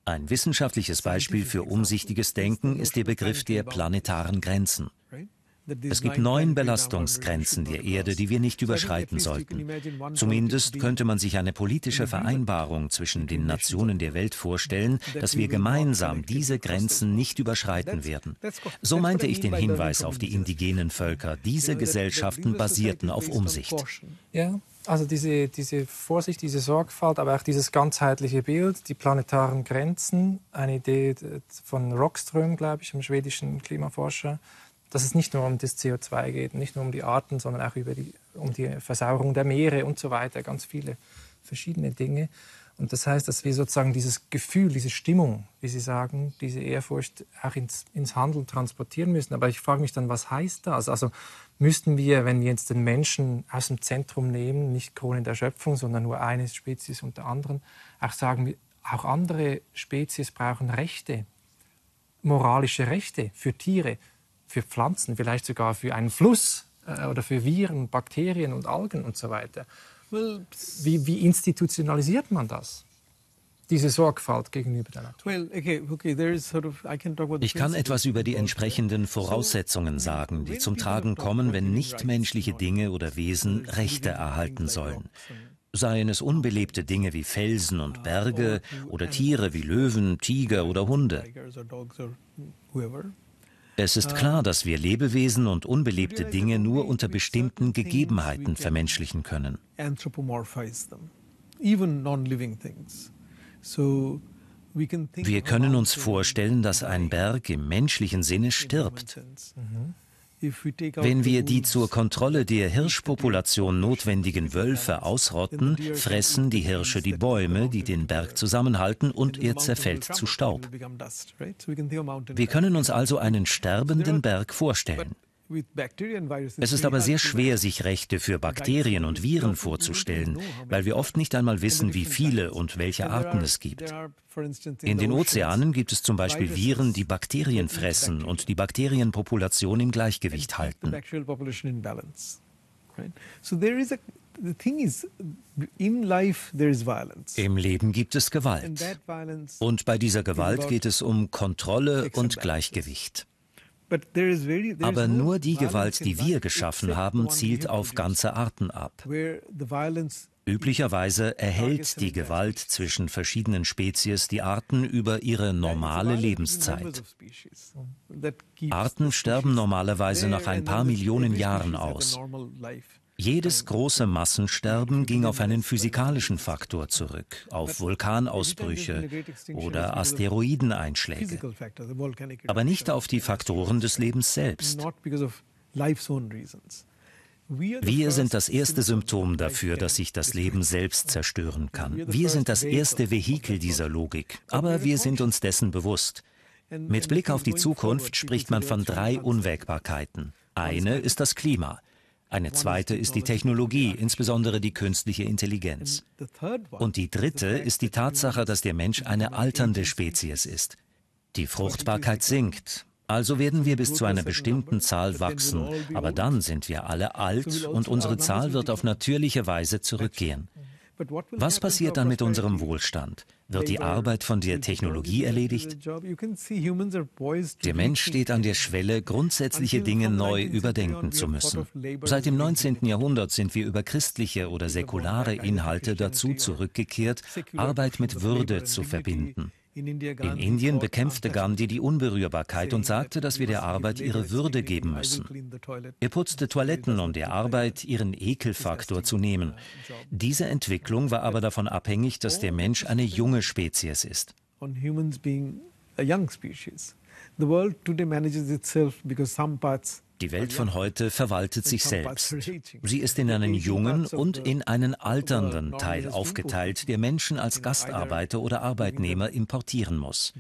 Ein wissenschaftliches Beispiel für umsichtiges Denken ist der Begriff der planetaren Grenzen. Es gibt 9 Belastungsgrenzen der Erde, die wir nicht überschreiten sollten. Zumindest könnte man sich eine politische Vereinbarung zwischen den Nationen der Welt vorstellen, dass wir gemeinsam diese Grenzen nicht überschreiten werden. So meinte ich den Hinweis auf die indigenen Völker. Diese Gesellschaften basierten auf Umsicht. Ja, also diese Vorsicht, diese Sorgfalt, aber auch dieses ganzheitliche Bild, die planetaren Grenzen, eine Idee von Rockström, glaube ich, einem schwedischen Klimaforscher, dass es nicht nur um das CO2 geht, nicht nur um die Arten, sondern auch um die Versauerung der Meere und so weiter, ganz viele verschiedene Dinge. Und das heißt, dass wir sozusagen dieses Gefühl, diese Stimmung, wie Sie sagen, diese Ehrfurcht auch ins Handeln transportieren müssen. Aber ich frage mich dann, was heißt das? Also müssten wir, wenn wir jetzt den Menschen aus dem Zentrum nehmen, nicht Krone der Schöpfung, sondern nur eine Spezies unter anderen, auch sagen, auch andere Spezies brauchen Rechte, moralische Rechte für Tiere, für Pflanzen, vielleicht sogar für einen Fluss oder für Viren, Bakterien und Algen und so weiter. Wie institutionalisiert man das? Diese Sorgfalt gegenüber der Natur? Ich kann etwas über die entsprechenden Voraussetzungen sagen, die zum Tragen kommen, wenn nichtmenschliche Dinge oder Wesen Rechte erhalten sollen. Seien es unbelebte Dinge wie Felsen und Berge oder Tiere wie Löwen, Tiger oder Hunde. Es ist klar, dass wir Lebewesen und unbelebte Dinge nur unter bestimmten Gegebenheiten vermenschlichen können. Wir können uns vorstellen, dass ein Berg im menschlichen Sinne stirbt. Wenn wir die zur Kontrolle der Hirschpopulation notwendigen Wölfe ausrotten, fressen die Hirsche die Bäume, die den Berg zusammenhalten, und er zerfällt zu Staub. Wir können uns also einen sterbenden Berg vorstellen. Es ist aber sehr schwer, sich Rechte für Bakterien und Viren vorzustellen, weil wir oft nicht einmal wissen, wie viele und welche Arten es gibt. In den Ozeanen gibt es zum Beispiel Viren, die Bakterien fressen und die Bakterienpopulation im Gleichgewicht halten. Im Leben gibt es Gewalt. Und bei dieser Gewalt geht es um Kontrolle und Gleichgewicht. Aber nur die Gewalt, die wir geschaffen haben, zielt auf ganze Arten ab. Üblicherweise erhält die Gewalt zwischen verschiedenen Spezies die Arten über ihre normale Lebenszeit. Arten sterben normalerweise nach ein paar Millionen Jahren aus. Jedes große Massensterben ging auf einen physikalischen Faktor zurück, auf Vulkanausbrüche oder Asteroideneinschläge, aber nicht auf die Faktoren des Lebens selbst. Wir sind das erste Symptom dafür, dass sich das Leben selbst zerstören kann. Wir sind das erste Vehikel dieser Logik, aber wir sind uns dessen bewusst. Mit Blick auf die Zukunft spricht man von 3 Unwägbarkeiten. Eine ist das Klima. Eine zweite ist die Technologie, insbesondere die künstliche Intelligenz. Und die dritte ist die Tatsache, dass der Mensch eine alternde Spezies ist. Die Fruchtbarkeit sinkt. Also werden wir bis zu einer bestimmten Zahl wachsen. Aber dann sind wir alle alt und unsere Zahl wird auf natürliche Weise zurückgehen. Was passiert dann mit unserem Wohlstand? Wird die Arbeit von der Technologie erledigt? Der Mensch steht an der Schwelle, grundsätzliche Dinge neu überdenken zu müssen. Seit dem 19. Jahrhundert sind wir über christliche oder säkulare Inhalte dazu zurückgekehrt, Arbeit mit Würde zu verbinden. In Indien bekämpfte Gandhi die Unberührbarkeit und sagte, dass wir der Arbeit ihre Würde geben müssen. Er putzte Toiletten, um der Arbeit ihren Ekelfaktor zu nehmen. Diese Entwicklung war aber davon abhängig, dass der Mensch eine junge Spezies ist. Die Welt von heute verwaltet sich selbst. Sie ist in einen jungen und in einen alternden Teil aufgeteilt, der Menschen als Gastarbeiter oder Arbeitnehmer importieren muss.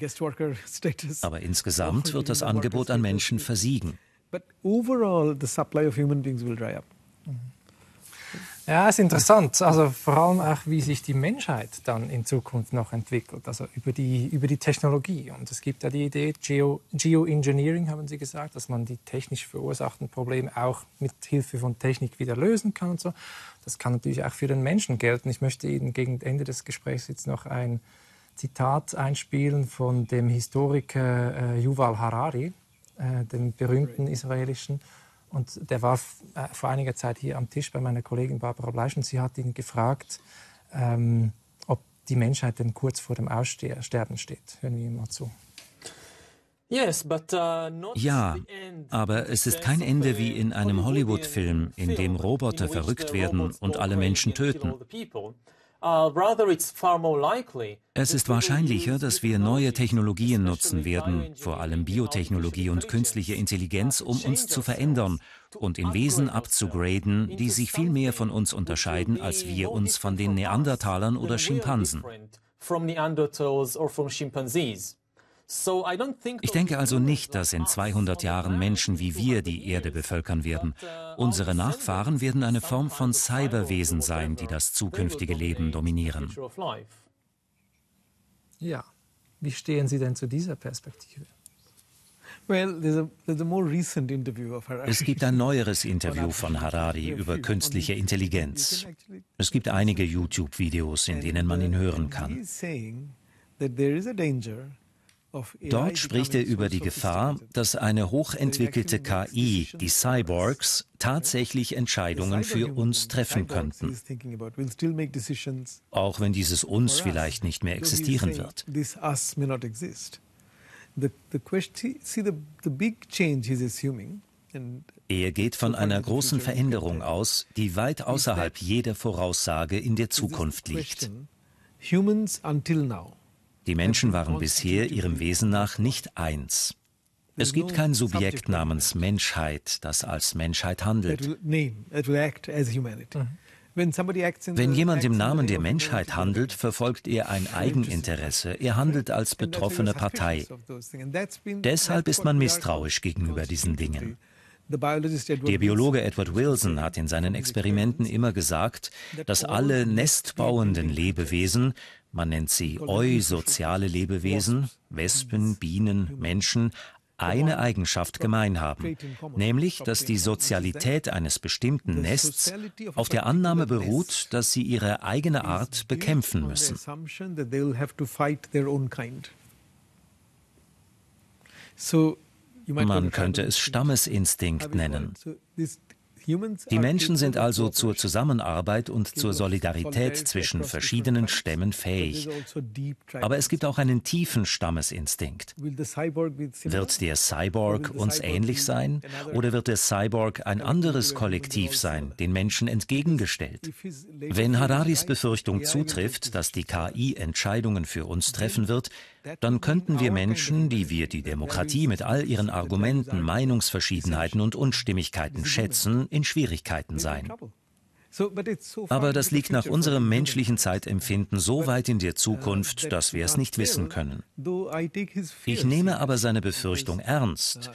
Aber insgesamt wird das Angebot an Menschen versiegen. Ja, ist interessant. Also vor allem auch, wie sich die Menschheit dann in Zukunft noch entwickelt, also über die Technologie. Und es gibt ja die Idee, Geoengineering, haben Sie gesagt, dass man die technisch verursachten Probleme auch mit Hilfe von Technik wieder lösen kann und so. Das kann natürlich auch für den Menschen gelten. Ich möchte Ihnen gegen Ende des Gesprächs jetzt noch ein Zitat einspielen von dem Historiker Yuval Harari, dem berühmten israelischen. Und der war vor einiger Zeit hier am Tisch bei meiner Kollegin Barbara Bleisch und sie hat ihn gefragt, ob die Menschheit denn kurz vor dem Aussterben steht. Hören wir ihm mal zu. Ja, aber es ist kein Ende wie in einem Hollywood-Film, in dem Roboter verrückt werden und alle Menschen töten. Es ist wahrscheinlicher, dass wir neue Technologien nutzen werden, vor allem Biotechnologie und künstliche Intelligenz, um uns zu verändern und in Wesen abzugraden, die sich viel mehr von uns unterscheiden, als wir uns von den Neandertalern oder Schimpansen. Ich denke also nicht, dass in 200 Jahren Menschen wie wir die Erde bevölkern werden. Unsere Nachfahren werden eine Form von Cyberwesen sein, die das zukünftige Leben dominieren. Ja, wie stehen Sie denn zu dieser Perspektive? Es gibt ein neueres Interview von Harari über künstliche Intelligenz. Es gibt einige YouTube-Videos, in denen man ihn hören kann. Dort spricht er über die Gefahr, dass eine hochentwickelte KI, die Cyborgs, tatsächlich Entscheidungen für uns treffen könnten. Auch wenn dieses uns vielleicht nicht mehr existieren wird. Er geht von einer großen Veränderung aus, die weit außerhalb jeder Voraussage in der Zukunft liegt. Die Menschen waren bisher ihrem Wesen nach nicht eins. Es gibt kein Subjekt namens Menschheit, das als Menschheit handelt. Wenn jemand im Namen der Menschheit handelt, verfolgt er ein Eigeninteresse. Er handelt als betroffene Partei. Deshalb ist man misstrauisch gegenüber diesen Dingen. Der Biologe Edward Wilson hat in seinen Experimenten immer gesagt, dass alle nestbauenden Lebewesen, man nennt sie eusoziale Lebewesen, Wespen, Bienen, Menschen, eine Eigenschaft gemein haben, nämlich, dass die Sozialität eines bestimmten Nests auf der Annahme beruht, dass sie ihre eigene Art bekämpfen müssen. Man könnte es Stammesinstinkt nennen. Die Menschen sind also zur Zusammenarbeit und zur Solidarität zwischen verschiedenen Stämmen fähig. Aber es gibt auch einen tiefen Stammesinstinkt. Wird der Cyborg uns ähnlich sein? Oder wird der Cyborg ein anderes Kollektiv sein, den Menschen entgegengestellt? Wenn Hararis Befürchtung zutrifft, dass die KI Entscheidungen für uns treffen wird, dann könnten wir Menschen, die wir die Demokratie mit all ihren Argumenten, Meinungsverschiedenheiten und Unstimmigkeiten schätzen, in Schwierigkeiten sein. Aber das liegt nach unserem menschlichen Zeitempfinden so weit in der Zukunft, dass wir es nicht wissen können. Ich nehme aber seine Befürchtung ernst.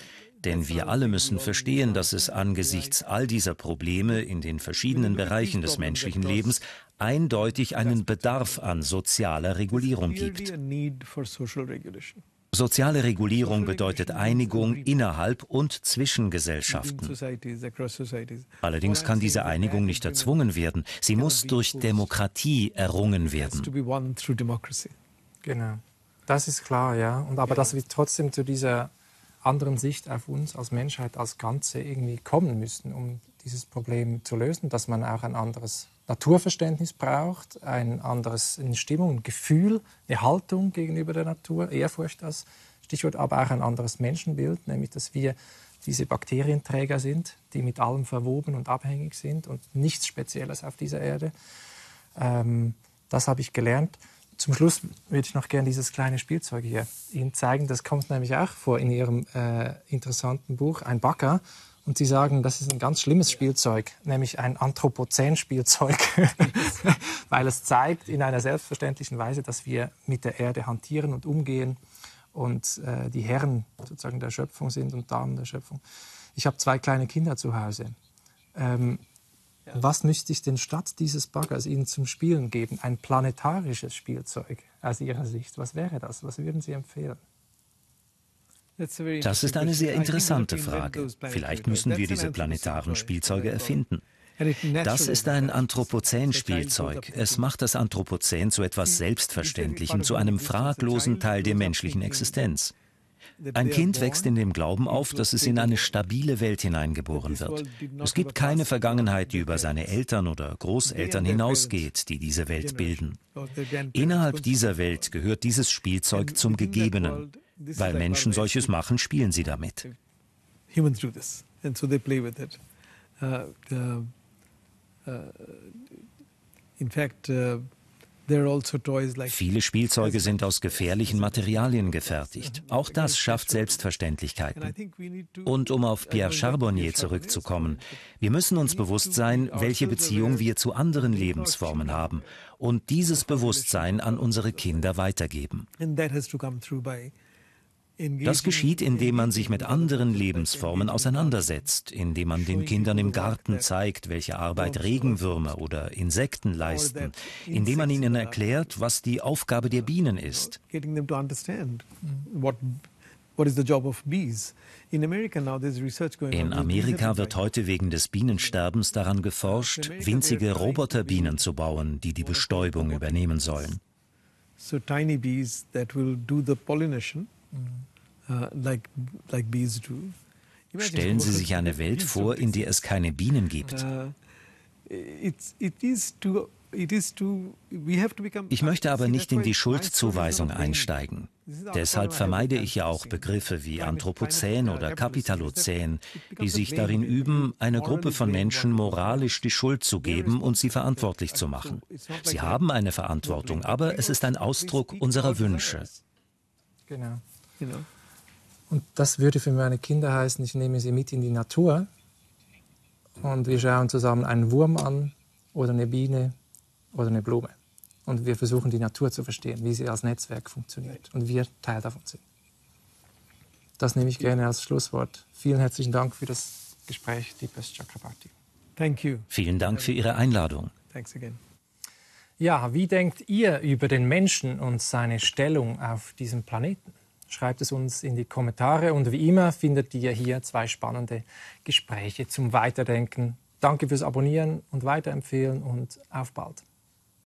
Denn wir alle müssen verstehen, dass es angesichts all dieser Probleme in den verschiedenen Bereichen des menschlichen Lebens eindeutig einen Bedarf an sozialer Regulierung gibt. Soziale Regulierung bedeutet Einigung innerhalb und zwischen Gesellschaften. Allerdings kann diese Einigung nicht erzwungen werden. Sie muss durch Demokratie errungen werden. Genau, das ist klar, ja. Aber dass wir trotzdem zu dieser anderen Sicht auf uns als Menschheit, als Ganze irgendwie kommen müssen, um dieses Problem zu lösen, dass man auch ein anderes Naturverständnis braucht, eine Stimmung, ein Gefühl, eine Haltung gegenüber der Natur, Ehrfurcht als Stichwort, aber auch ein anderes Menschenbild, nämlich dass wir diese Bakterienträger sind, die mit allem verwoben und abhängig sind und nichts Spezielles auf dieser Erde. Das habe ich gelernt. Zum Schluss würde ich noch gerne dieses kleine Spielzeug hier Ihnen zeigen. Das kommt nämlich auch vor in Ihrem interessanten Buch, ein Bagger. Und Sie sagen, das ist ein ganz schlimmes Spielzeug, nämlich ein Anthropozän-Spielzeug, weil es zeigt in einer selbstverständlichen Weise, dass wir mit der Erde hantieren und umgehen und die Herren sozusagen der Schöpfung sind und Damen der Schöpfung. Ich habe 2 kleine Kinder zu Hause. Was müsste ich denn statt dieses Baggers Ihnen zum Spielen geben? Ein planetarisches Spielzeug aus Ihrer Sicht. Was wäre das? Was würden Sie empfehlen? Das ist eine sehr interessante Frage. Vielleicht müssen wir diese planetaren Spielzeuge erfinden. Das ist ein Anthropozän-Spielzeug. Es macht das Anthropozän zu etwas Selbstverständlichem, zu einem fraglosen Teil der menschlichen Existenz. Ein Kind wächst in dem Glauben auf, dass es in eine stabile Welt hineingeboren wird. Es gibt keine Vergangenheit, die über seine Eltern oder Großeltern hinausgeht, die diese Welt bilden. Innerhalb dieser Welt gehört dieses Spielzeug zum Gegebenen. Weil Menschen solches machen, spielen sie damit. Viele Spielzeuge sind aus gefährlichen Materialien gefertigt. Auch das schafft Selbstverständlichkeiten. Und um auf Pierre Charbonnier zurückzukommen, wir müssen uns bewusst sein, welche Beziehung wir zu anderen Lebensformen haben und dieses Bewusstsein an unsere Kinder weitergeben. Das geschieht, indem man sich mit anderen Lebensformen auseinandersetzt, indem man den Kindern im Garten zeigt, welche Arbeit Regenwürmer oder Insekten leisten, indem man ihnen erklärt, was die Aufgabe der Bienen ist. In Amerika wird heute wegen des Bienensterbens daran geforscht, winzige Roboterbienen zu bauen, die die Bestäubung übernehmen sollen. Stellen Sie sich eine Welt vor, in der es keine Bienen gibt. Ich möchte aber nicht in die Schuldzuweisung einsteigen. Deshalb vermeide ich ja auch Begriffe wie Anthropozän oder Kapitalozän, die sich darin üben, einer Gruppe von Menschen moralisch die Schuld zu geben und sie verantwortlich zu machen. Sie haben eine Verantwortung, aber es ist ein Ausdruck unserer Wünsche. Genau. Und das würde für meine Kinder heißen, ich nehme sie mit in die Natur und wir schauen zusammen einen Wurm an oder eine Biene oder eine Blume. Und wir versuchen, die Natur zu verstehen, wie sie als Netzwerk funktioniert und wir Teil davon sind. Das nehme ich gerne als Schlusswort. Vielen herzlichen Dank für das Gespräch, Deepesh Chakrabarty. Thank you. Vielen Dank für Ihre Einladung. Thanks again. Ja, wie denkt ihr über den Menschen und seine Stellung auf diesem Planeten? Schreibt es uns in die Kommentare und wie immer findet ihr hier 2 spannende Gespräche zum Weiterdenken. Danke fürs Abonnieren und Weiterempfehlen und auf bald.